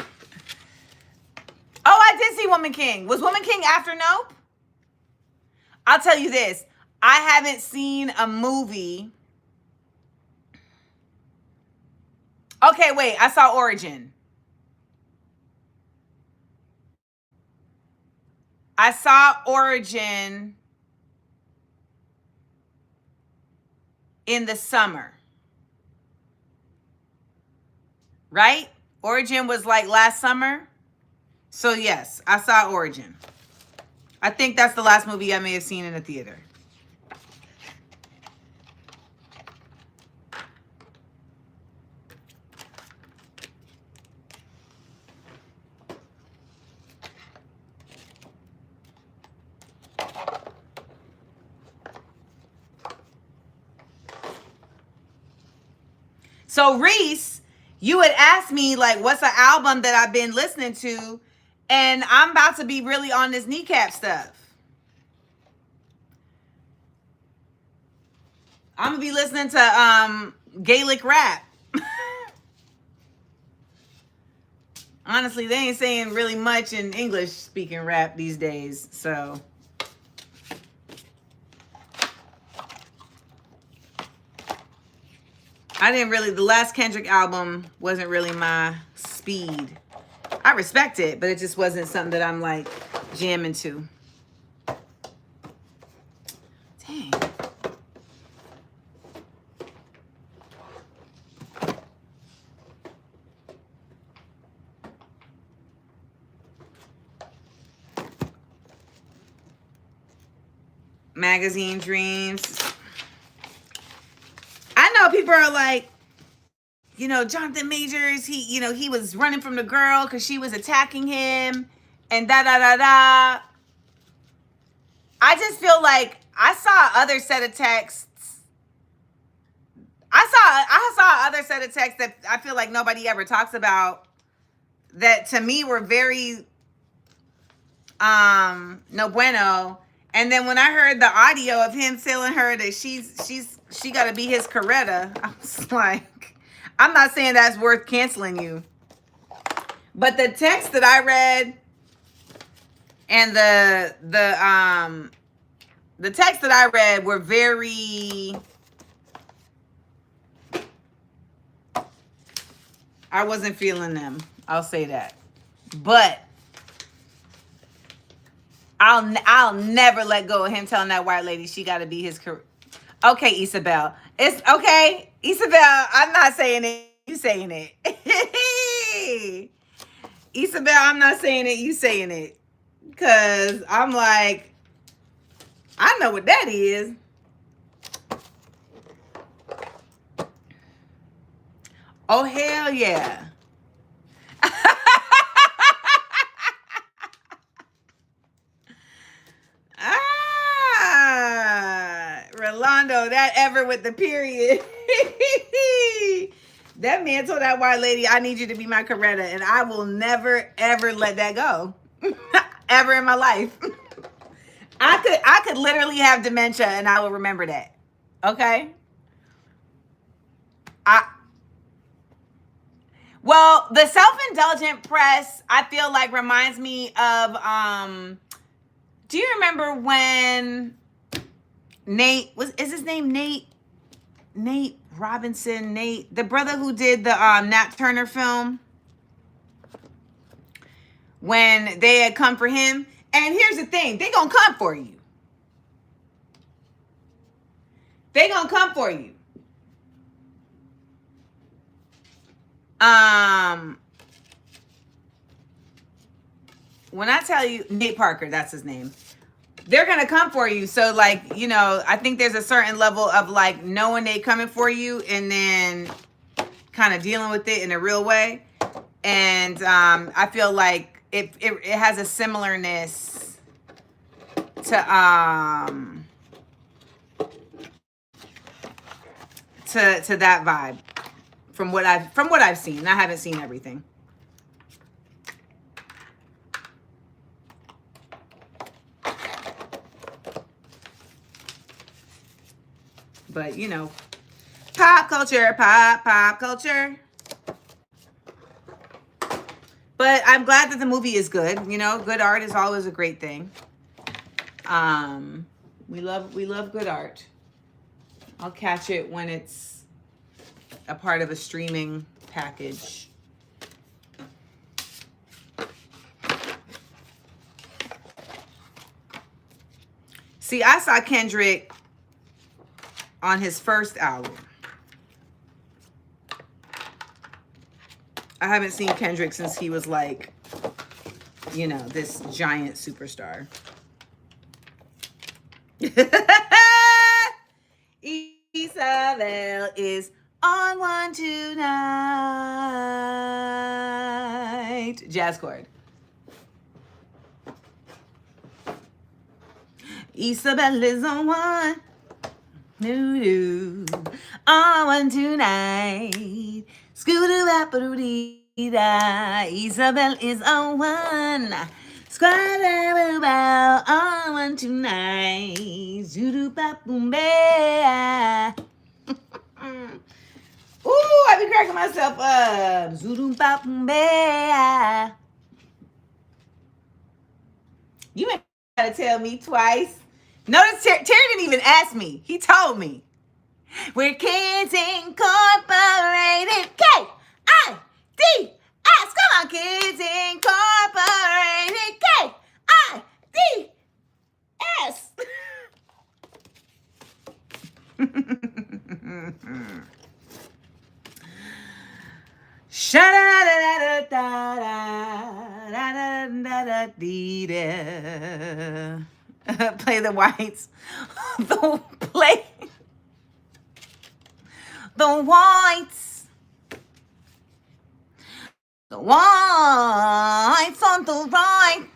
Oh, I did see Woman King. Was Woman King after Nope? I'll tell you this. I haven't seen a movie. Okay, wait. I saw Origin. I saw Origin in the summer. Right? Origin was like last summer. So yes, I saw Origin. I think that's the last movie I may have seen in a theater. So Reese, you had asked me like, what's an album that I've been listening to? And I'm about to be really on this Kneecap stuff. I'm gonna be listening to Gaelic rap. Honestly, they ain't saying really much in English speaking rap these days, so. The last Kendrick album wasn't really my speed. I respect it, but it just wasn't something that I'm like jamming to. Dang. Magazine Dreams. I know people are like, Jonathan Majors, he was running from the girl because she was attacking him and da-da-da-da. I just feel like I saw other set of texts. I saw other set of texts that I feel like nobody ever talks about that to me were very no bueno. And then when I heard the audio of him telling her that she got to be his Coretta, I was like, I'm not saying that's worth canceling you, but the text that I read and the text that I read were very, I wasn't feeling them. I'll say that. But I'll never let go of him telling that white lady she got to be his career. Okay, Isabel. It's okay, Isabel. I'm not saying it. You saying it. Isabel, I'm not saying it. You saying it. Because I'm like, I know what that is. Oh, hell yeah. Rolando, that ever with the period. That man told that white lady, I need you to be my Coretta, and I will never, ever let that go. Ever in my life. I could literally have dementia and I will remember that. Okay? Well, the self-indulgent press, I feel like reminds me of do you remember when is his name Nate Robinson, the brother who did the Nat Turner film, when they had come for him? And here's the thing, they gonna come for you. They gonna come for you. When I tell you, Nate Parker, that's his name, they're gonna come for you. So like, I think there's a certain level of like knowing they coming for you and then kind of dealing with it in a real way. And I feel like it has a similarness to that vibe from what I've seen. I haven't seen everything. But pop culture. But I'm glad that the movie is good. Good art is always a great thing. We love good art. I'll catch it when it's a part of a streaming package. See, I saw Kendrick on his first album. I haven't seen Kendrick since he was like, this giant superstar. Isabel is on one tonight. Jazz chord. Isabel is on one. On one tonight. Scoo-doo-bap-a-doo-dee-da. Isabel is on one. Squad-a-boo-bow. On one tonight. Zoodoo-bap-boom-ba. Ooh, I be cracking myself up. Zoodoo-bap-boom-ba. You ain't gotta tell me twice. Notice Terry didn't even ask me. He told me. We're Kids Incorporated. K-I-D-S. Come on, Kids Incorporated. K-I-D-S. Sha-da-da-da-da-da-da-da-da-da-da-da. Play the whites. Play the whites. The whites on the right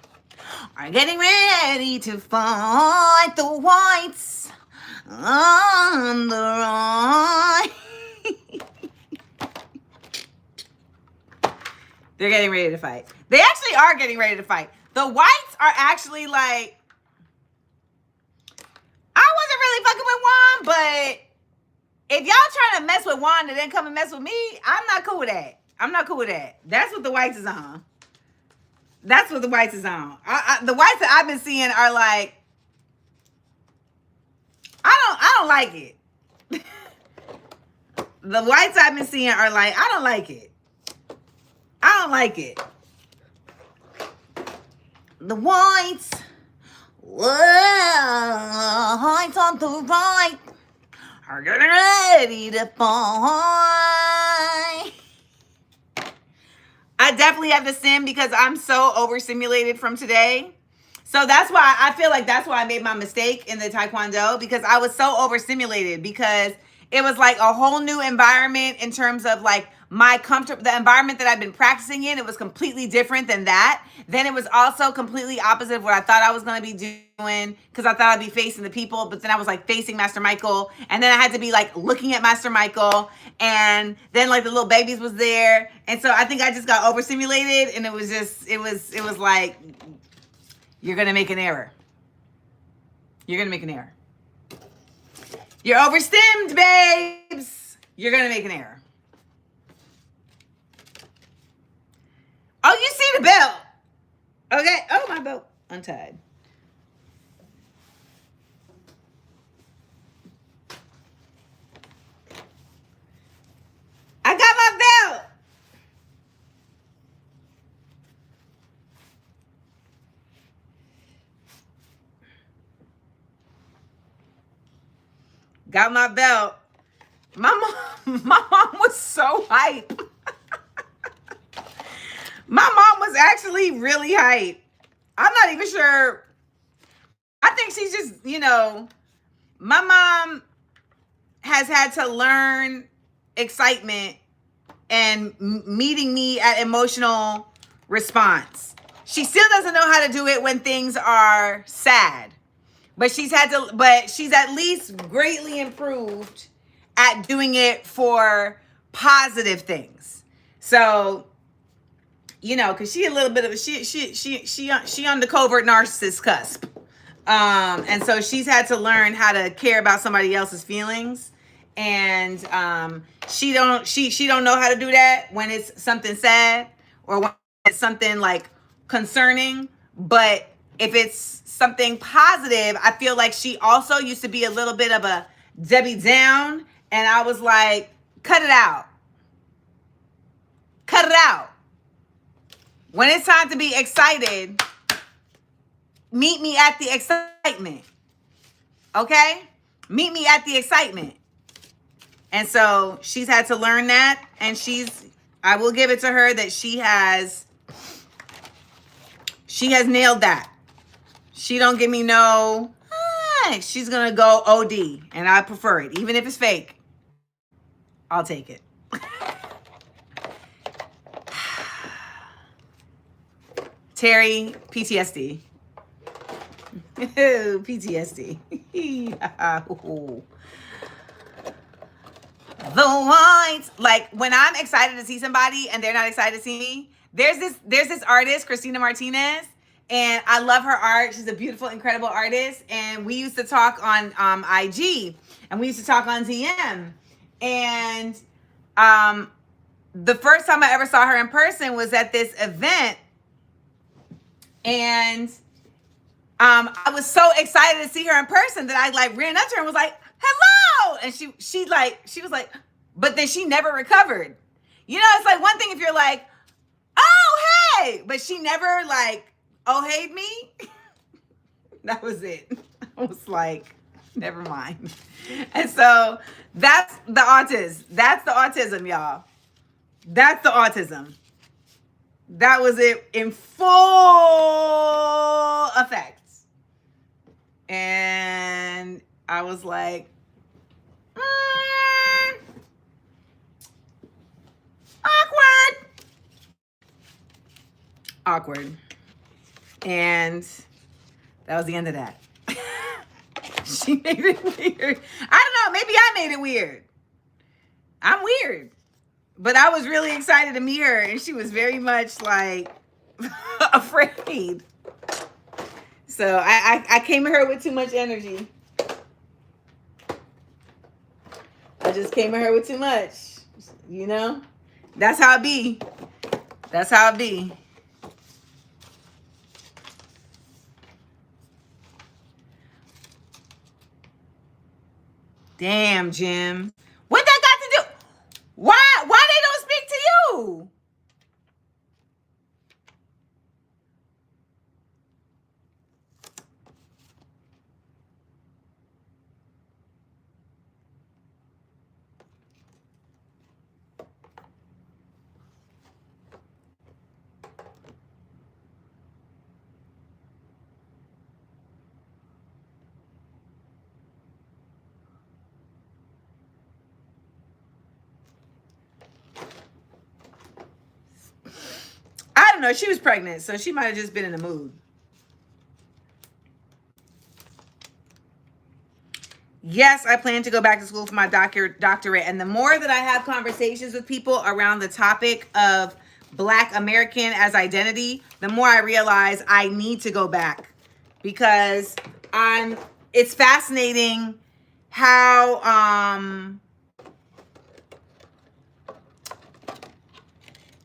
are getting ready to fight. The whites on the right. They're getting ready to fight. They actually are getting ready to fight. The whites are actually like, I wasn't really fucking with Juan, but if y'all trying to mess with Juan and then come and mess with me, I'm not cool with that. I'm not cool with that. That's what the whites is on. That's what the whites is on. The whites that I've been seeing are like, I don't like it. The whites I've been seeing are like, I don't like it. I don't like it. The whites on the right are getting ready to fight. I definitely have to sim because I'm so overstimulated from today. So that's why I feel like that's why I made my mistake in the Taekwondo, because I was so overstimulated, because it was like a whole new environment in terms of like the environment that I've been practicing in. It was completely different than that. Then it was also completely opposite of what I thought I was going to be doing, because I thought I'd be facing the people, but then I was like facing Master Michael, and then I had to be like looking at Master Michael, and then like the little babies was there, and so I think I just got overstimulated, and it was like, you're going to make an error. You're going to make an error. You're overstimmed, babes. You're going to make an error. Oh, you see the belt. Okay. Oh, my belt untied. I got my belt. Got my belt. My mom was so hype. My mom was actually really hype. I'm not even sure. I think she's just, my mom has had to learn excitement and meeting me at emotional response. She still doesn't know how to do it when things are sad. But she's at least greatly improved at doing it for positive things. So, because she a little bit of she on the covert narcissist cusp. And so she's had to learn how to care about somebody else's feelings. And she don't know how to do that when it's something sad or when it's something like concerning. But if it's something positive, I feel like she also used to be a little bit of a Debbie Down. And I was like, cut it out. Cut it out. When it's time to be excited, meet me at the excitement. Okay? Meet me at the excitement. And so she's had to learn that. And I will give it to her that she has nailed that. She don't give me no, she's going to go OD. And I prefer it. Even if it's fake, I'll take it. Terry, PTSD. PTSD. The whites. Like, when I'm excited to see somebody and they're not excited to see me, there's this artist, Christina Martinez, and I love her art. She's a beautiful, incredible artist. And we used to talk on IG, and we used to talk on DM. And the first time I ever saw her in person was at this event. And I was so excited to see her in person that I like ran up to her and was like, hello. And she was like, but then she never recovered. It's like one thing if you're like, oh, hey, but she never like, oh, hey, me. That was it. I was like, never mind. And so that's the autism. That's the autism, y'all. That's the autism. That was it in full effect. And I was like, awkward. And that was the end of that. She made it weird. I don't know. Maybe I made it weird. I'm weird. But I was really excited to meet her, and she was very much like afraid. So I came at her with too much energy. I just came at her with too much. You know? That's how it be. That's how it be. Damn, Jim. What that got to do? Why they don't speak to you? I don't know. She was pregnant, so she might have just been in the mood. Yes, I plan to go back to school for my doctorate. And the more that I have conversations with people around the topic of Black American as identity, the more I realize I need to go back, because it's fascinating how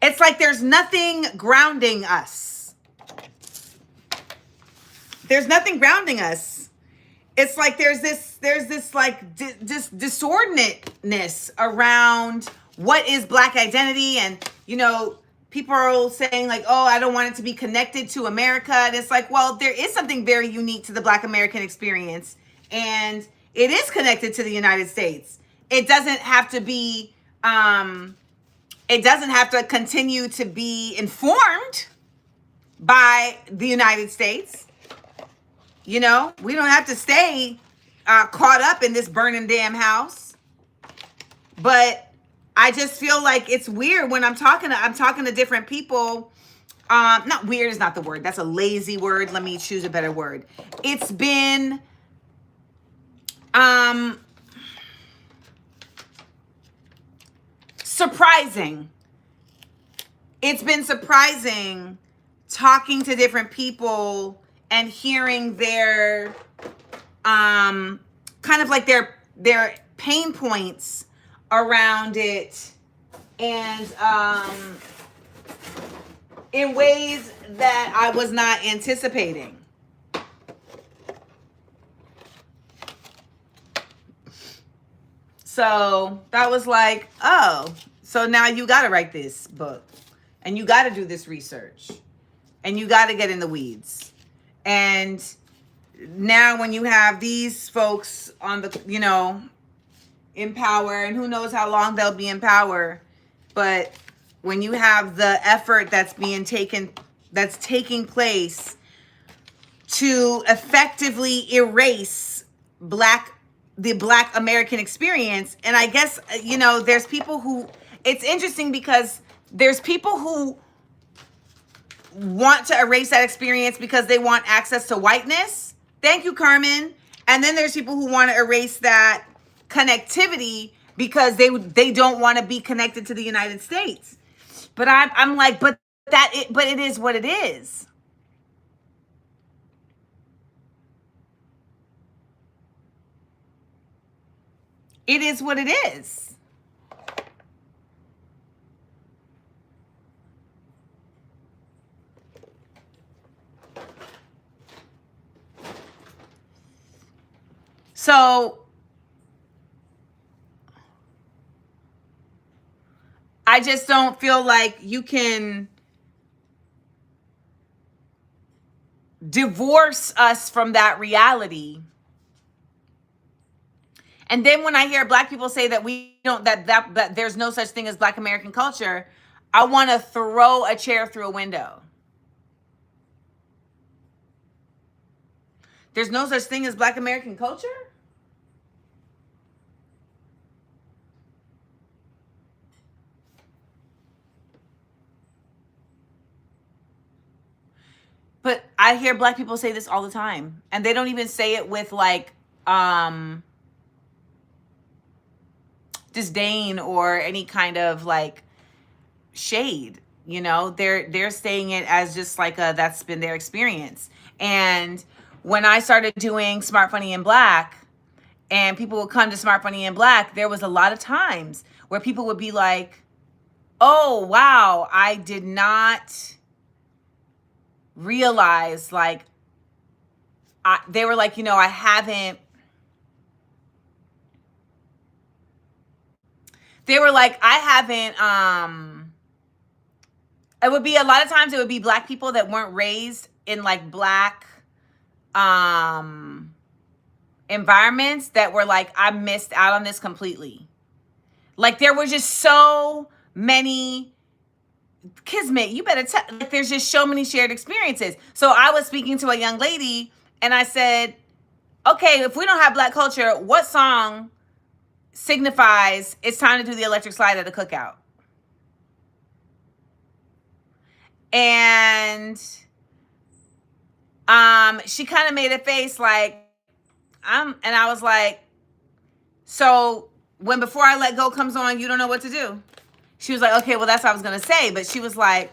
it's like there's nothing grounding us. There's nothing grounding us. It's like there's this like this disordinateness around what is Black identity. And people are saying like, oh, I don't want it to be connected to America. And it's like, well, there is something very unique to the Black American experience, and it is connected to the United States. It doesn't have to be it doesn't have to continue to be informed by the United States. We don't have to stay caught up in this burning damn house. But I just feel like it's weird when I'm talking to different people. Not weird is not the word. That's a lazy word. Let me choose a better word. It's been surprising. It's been surprising talking to different people and hearing their kind of like their pain points around it, and in ways that I was not anticipating. So that was like, oh, so now you got to write this book, and you got to do this research, and you got to get in the weeds. And now when you have these folks on the, in power, and who knows how long they'll be in power, but when you have the effort that's taking place to effectively erase the Black American experience. And I guess, there's people who, it's interesting because there's people who want to erase that experience because they want access to whiteness. Thank you, Carmen. And then there's people who want to erase that connectivity because they don't want to be connected to the United States. But I'm like, but it is what it is. It is what it is. So I just don't feel like you can divorce us from that reality. And then when I hear Black people say that we don't, that there's no such thing as Black American culture, I want to throw a chair through a window. There's no such thing as Black American culture? But I hear Black people say this all the time, and they don't even say it with like disdain or any kind of like shade. They're saying it as just like that's been their experience. And when I started doing Smart Funny in Black, and people would come to Smart Funny in Black, there was a lot of times where people would be like, oh, wow, I did not realize, like, they were like, I haven't, they were like, I haven't, it would be a lot of times it would be Black people that weren't raised in like Black environments that were like, I missed out on this completely. Like there were just so many Kismet, you better tell, like there's just so many shared experiences. So I was speaking to a young lady and I said, okay, if we don't have Black culture, what song signifies it's time to do the electric slide at a cookout? And she kind of made a face like, and I was like, so when Before I Let Go comes on, you don't know what to do? She was like, okay, well, that's what I was going to say. But she was like,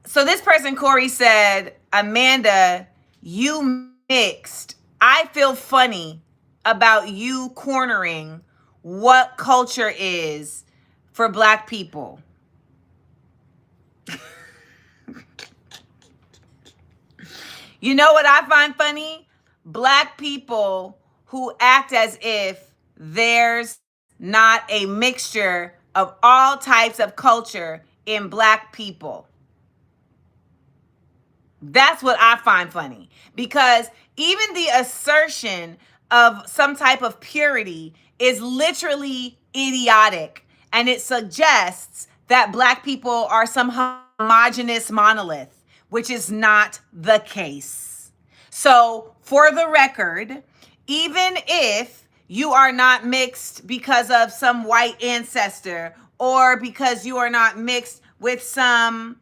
so this person, Corey, said, Amanda, you mixed. I feel funny about you cornering what culture is for Black people. You know what I find funny? Black people who act as if there's not a mixture of all types of culture in Black people. That's what I find funny, because even the assertion of some type of purity is literally idiotic, and it suggests that Black people are some homogenous monolith, which is not the case. So for the record, even if you are not mixed because of some white ancestor, or because you are not mixed with some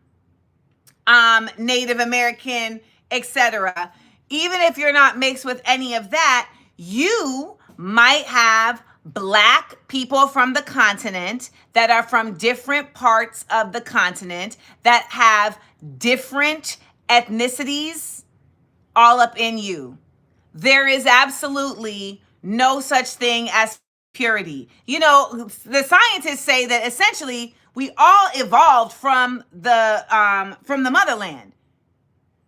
Native American, etc., even if you're not mixed with any of that, you might have Black people from the continent that are from different parts of the continent that have different ethnicities all up in you. There is absolutely no such thing as purity. The scientists say that essentially we all evolved from the motherland.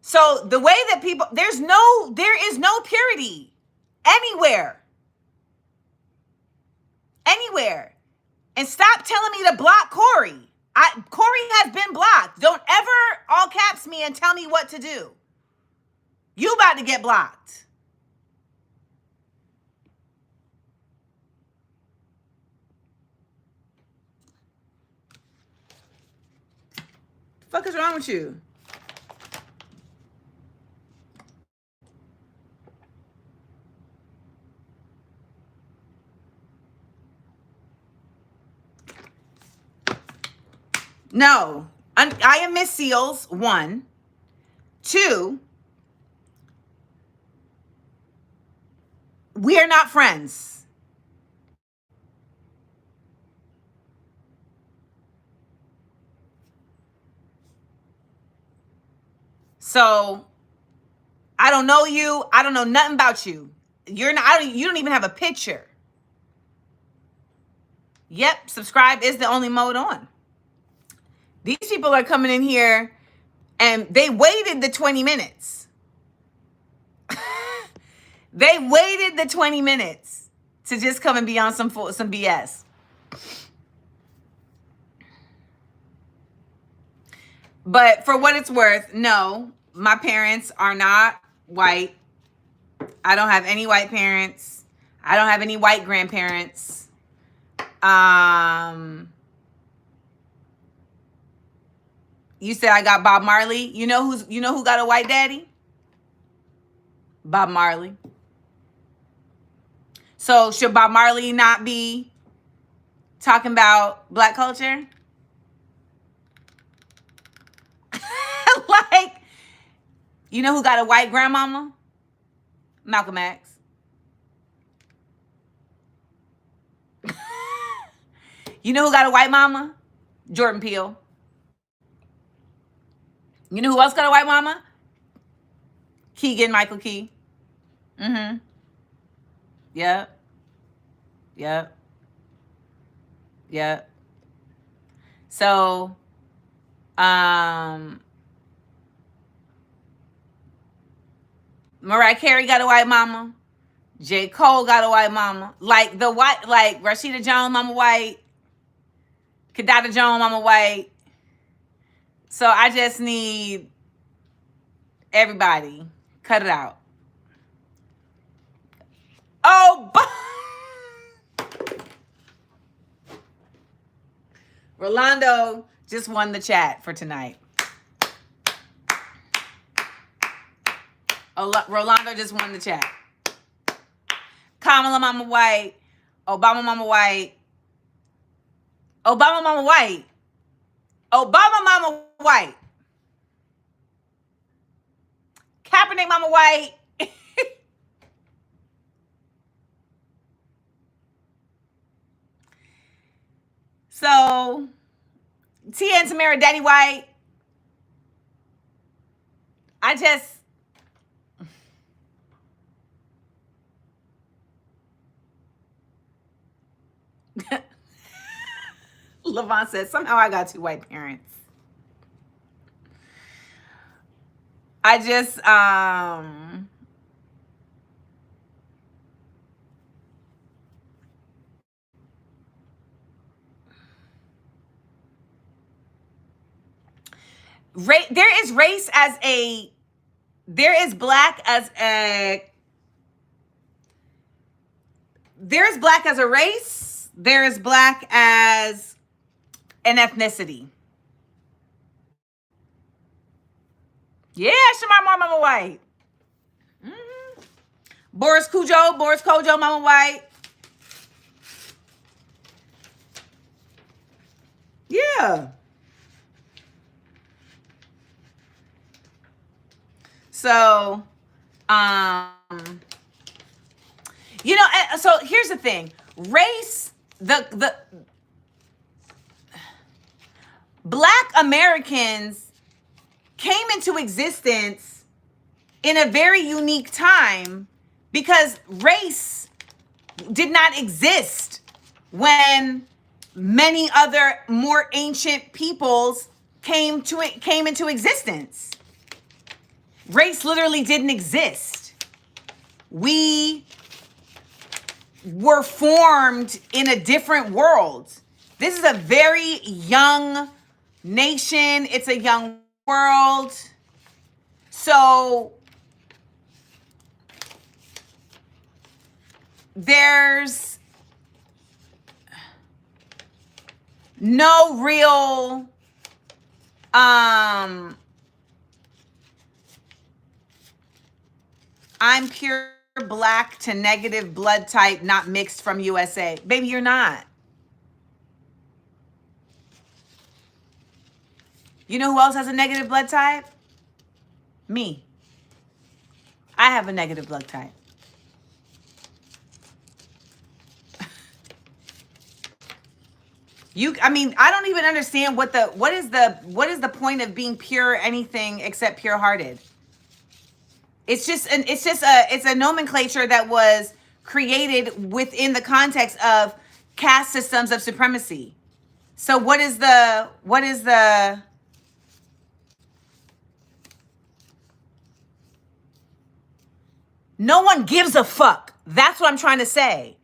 So the way that people, there is no purity anywhere. Anywhere. And stop telling me to block Corey. Corey has been blocked. Don't ever all caps me and tell me what to do. You about to get blocked. The fuck is wrong with you? No. I am Miss Seals, 1. 2, we are not friends. So I don't know you. I don't know nothing about you. You don't even have a picture. Yep, subscribe is the only mode on. These people are coming in here and they waited the 20 minutes. They waited the 20 minutes to just come and be on some BS. But for what it's worth, no, my parents are not white. I don't have any white parents. I don't have any white grandparents. You said I got Bob Marley. You know who got a white daddy? Bob Marley. So should Bob Marley not be talking about Black culture? Like, you know who got a white grandmama? Malcolm X. You know who got a white mama? Jordan Peele. You know who else got a white mama? Keegan Michael Key. Mm-hmm. Yep. Yep. Yep. So, um, Mariah Carey got a white mama. J. Cole got a white mama. Like the white, like Rashida Jones, mama white. Kadada Jones, mama white. So I just need everybody. Cut it out. Oh, Rolando just won the chat for tonight. Rolando just won the chat. Kamala mama white. Obama mama white. Obama mama white. Obama mama white. Kaepernick mama white. So, Tia and Tamara daddy white. I just... Levon says, somehow I got 2 white parents. I just, there is race as a, there is black as a, there is black as a race. There is black as an ethnicity. Yeah, Shamar Moore, mama white. Mm-hmm. Boris Kojo, mama white. Yeah. So, you know, so here's the thing. Race, the Black Americans came into existence in a very unique time because race did not exist when many other more ancient peoples came into existence. Race literally didn't exist. We were formed in a different world. This is a very young nation. It's a young world. So there's no real I'm pure black to negative blood type, not mixed from USA. Baby, you're not. You know who else has a negative blood type? Me. I have a negative blood type. I don't even understand what is the point of being pure anything except pure-hearted. It's a nomenclature that was created within the context of caste systems of supremacy. So what is the no one gives a fuck. That's what I'm trying to say.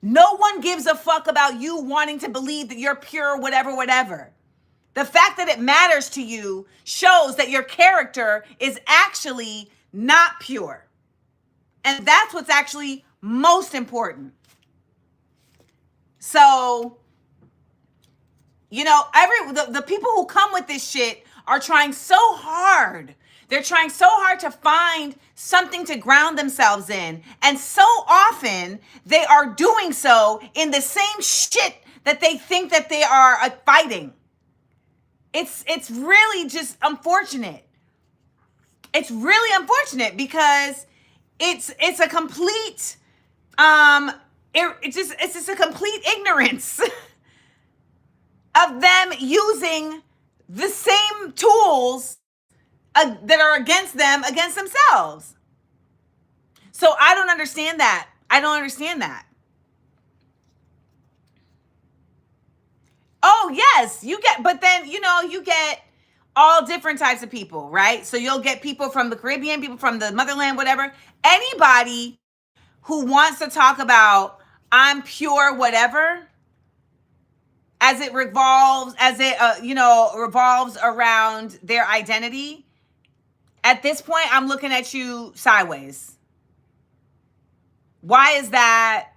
No one gives a fuck about you wanting to believe that you're pure, whatever. The fact that it matters to you shows that your character is actually not pure. And that's what's actually most important. So, you know, the people who come with this shit are trying so hard. They're trying so hard to find something to ground themselves in. And so often they are doing so in the same shit that they think that they are fighting. It's really just unfortunate. It's really unfortunate because it's a complete it's just a complete ignorance of them using the same tools that are against them against themselves. So I don't understand that. I don't understand that. Oh, yes, you get, but then, you get all different types of people, right? So you'll get people from the Caribbean, people from the motherland, whatever. Anybody who wants to talk about I'm pure, whatever, revolves around their identity. At this point, I'm looking at you sideways. Why is that?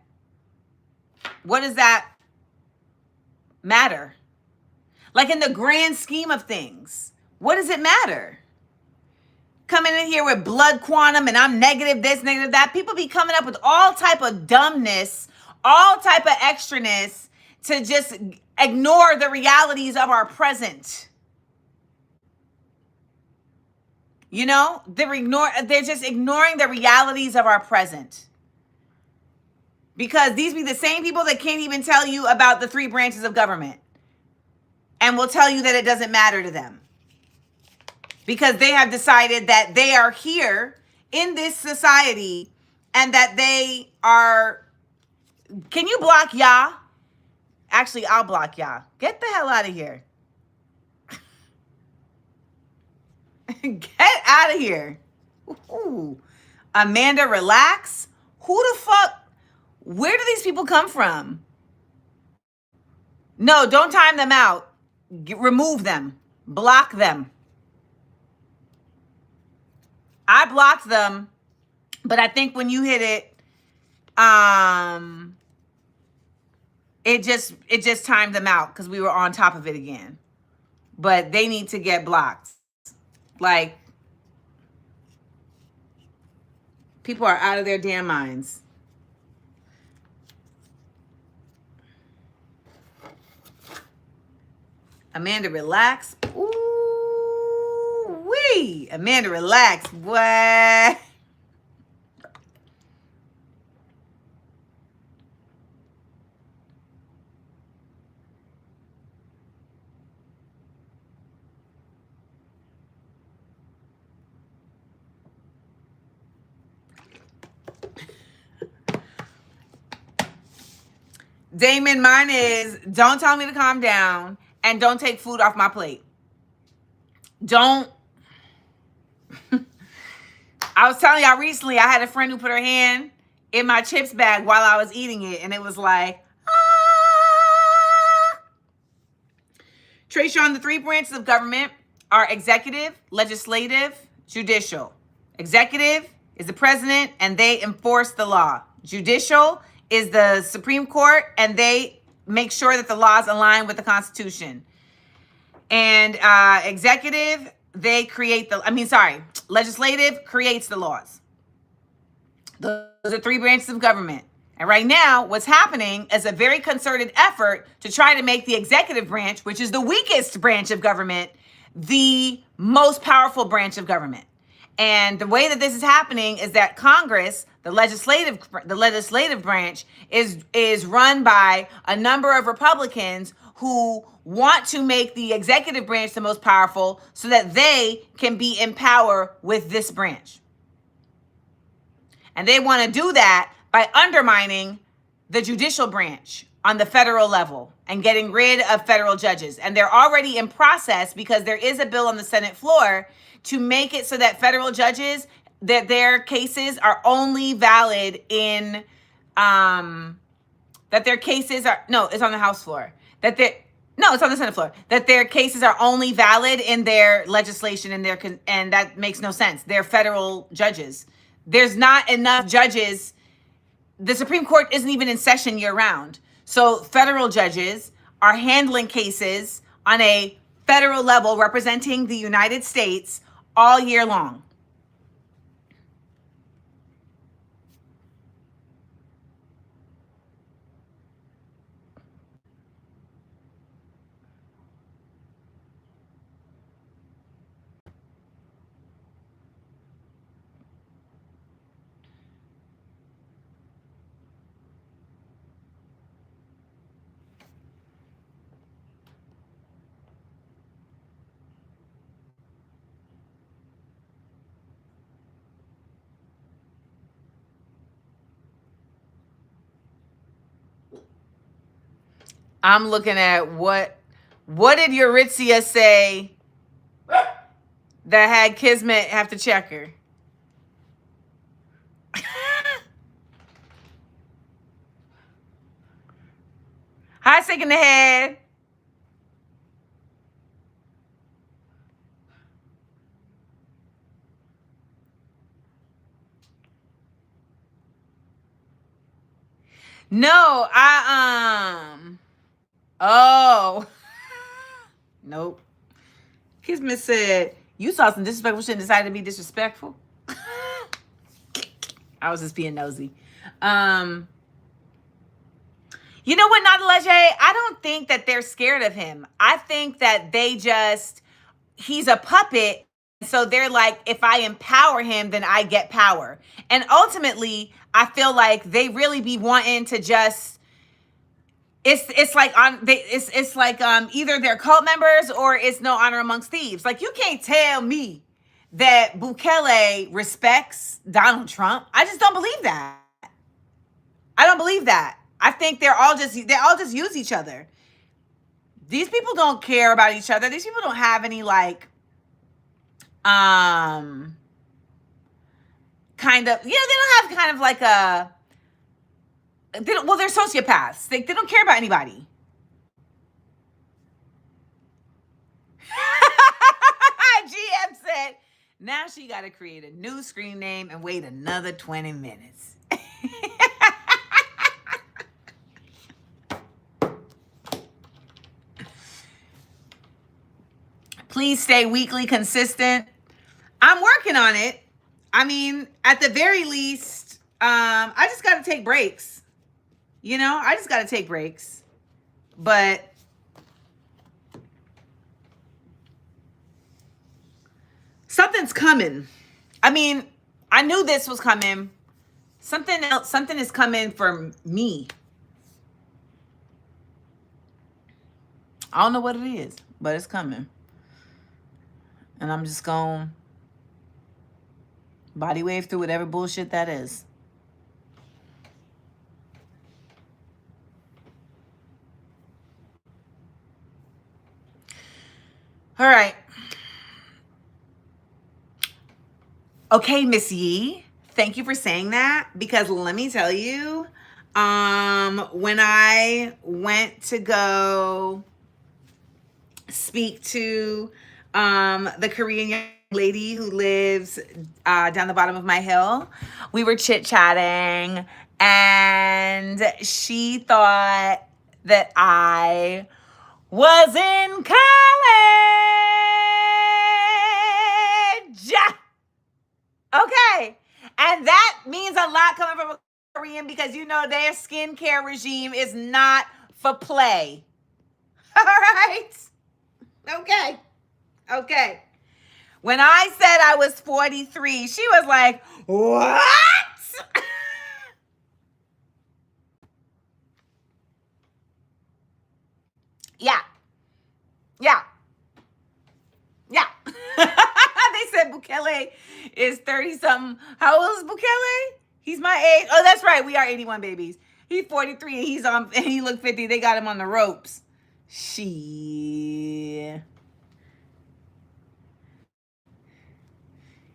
What does that matter? Like, in the grand scheme of things, what does it matter? Coming in here with blood quantum and I'm negative this, negative that. People be coming up with all type of dumbness, all type of extraness to just ignore the realities of our present. They're just ignoring the realities of our present. Because these be the same people that can't even tell you about the 3 branches of government and will tell you that it doesn't matter to them. Because they have decided that they are here in this society and that they are... Can you block Ya? Actually, I'll block Ya. Get the hell out of here. Get out of here. Ooh. Amanda, relax. Who the fuck? Where do these people come from? No, don't time them out. Remove them. Block them. I blocked them, but I think when you hit it, it just timed them out because we were on top of it again. But they need to get blocked. Like, people are out of their damn minds. Amanda, relax. Ooh, wee. Amanda, relax. What? Damon, mine is don't tell me to calm down and don't take food off my plate. Don't. I was telling y'all recently, I had a friend who put her hand in my chips bag while I was eating it, and it was like, ah. Trayshawn, the 3 branches of government are executive, legislative, judicial. Executive is the president, and they enforce the law. Judicial is the Supreme Court, and they make sure that the laws align with the Constitution. And executive, they create legislative creates the laws. Those are 3 branches of government. And right now, what's happening is a very concerted effort to try to make the executive branch, which is the weakest branch of government, the most powerful branch of government. And the way that this is happening is that Congress, the legislative branch, is run by a number of Republicans who want to make the executive branch the most powerful so that they can be in power with this branch. And they want to do that by undermining the judicial branch on the federal level and getting rid of federal judges. And they're already in process because there is a bill on the Senate floor to make it so that federal judges, that their cases are only valid in, that their cases are, no, it's on the House floor. No, it's on the Senate floor. That their cases are only valid in their legislation and that makes no sense. They're federal judges. There's not enough judges. The Supreme Court isn't even in session year round. So federal judges are handling cases on a federal level representing the United States all year long. I'm looking at what did Eurytzia say that had Kismet have to check her? Hi, sick in the head. No, oh. Nope. Kismet said, you saw some disrespectful shit and decided to be disrespectful. I was just being nosy. You know what, Nadaleje? I don't think that they're scared of him. I think that he's a puppet. So they're like, if I empower him, then I get power. And ultimately, I feel like they really be wanting to just, it's like either they're cult members or it's no honor amongst thieves. Like, you can't tell me that Bukele respects Donald Trump. I just don't believe that. I don't believe that. I think they all just use each other. These people don't care about each other. These people don't have any like kind of, they don't have kind of like they're sociopaths. They don't care about anybody. GM said, now she got to create a new screen name and wait another 20 minutes. Please stay weekly consistent. I'm working on it. I mean, at the very least, I just got to take breaks. I just got to take breaks. But something's coming. I mean, I knew this was coming. Something is coming for me. I don't know what it is, but it's coming. And I'm just going to body wave through whatever bullshit that is. All right. Okay, Miss Yee. Thank you for saying that, because let me tell you, when I went to go speak to the Korean young lady who lives down the bottom of my hill, we were chit-chatting, and she thought that I was in college. Okay. And that means a lot coming from a Korean, because their skincare regime is not for play. All right. Okay. When I said I was 43, she was like, what? Yeah. They said Bukele is 30-something. How old is Bukele? He's my age. Oh, that's right. We are 81 babies. He's 43 and he looked 50. They got him on the ropes.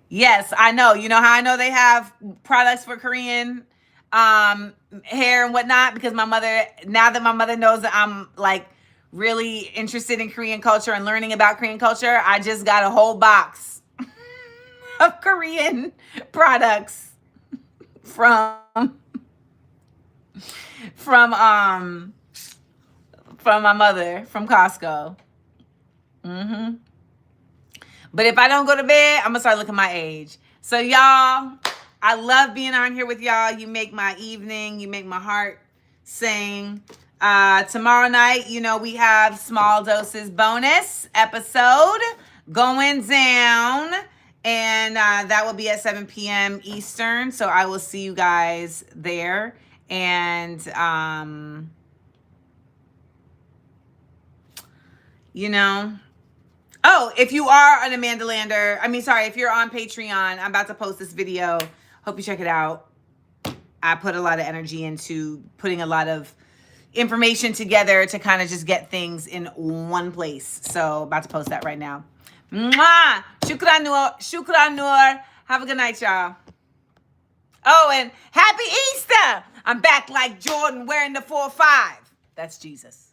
Yes, I know. You know how I know they have products for Korean hair and whatnot? Because now that my mother knows that I'm like really interested in Korean culture and learning about Korean culture, I just got a whole box of Korean products from my mother from Costco. But if I don't go to bed, I'm gonna start looking my age. So y'all, I love being on here with y'all. You make my evening. You make my heart sing. Tomorrow night, we have Small Doses bonus episode going down. And that will be at 7 p.m. Eastern. So I will see you guys there. And, oh, if you are an Amanda Lander, if you're on Patreon, I'm about to post this video. Hope you check it out. I put a lot of energy into putting a lot of, information together to kind of just get things in one place. So about to post that right now. Mwah! Shukran Noor. Shukran Noor. Have a good night, y'all. Oh, and happy Easter! I'm back like Jordan wearing the 4-5. That's Jesus.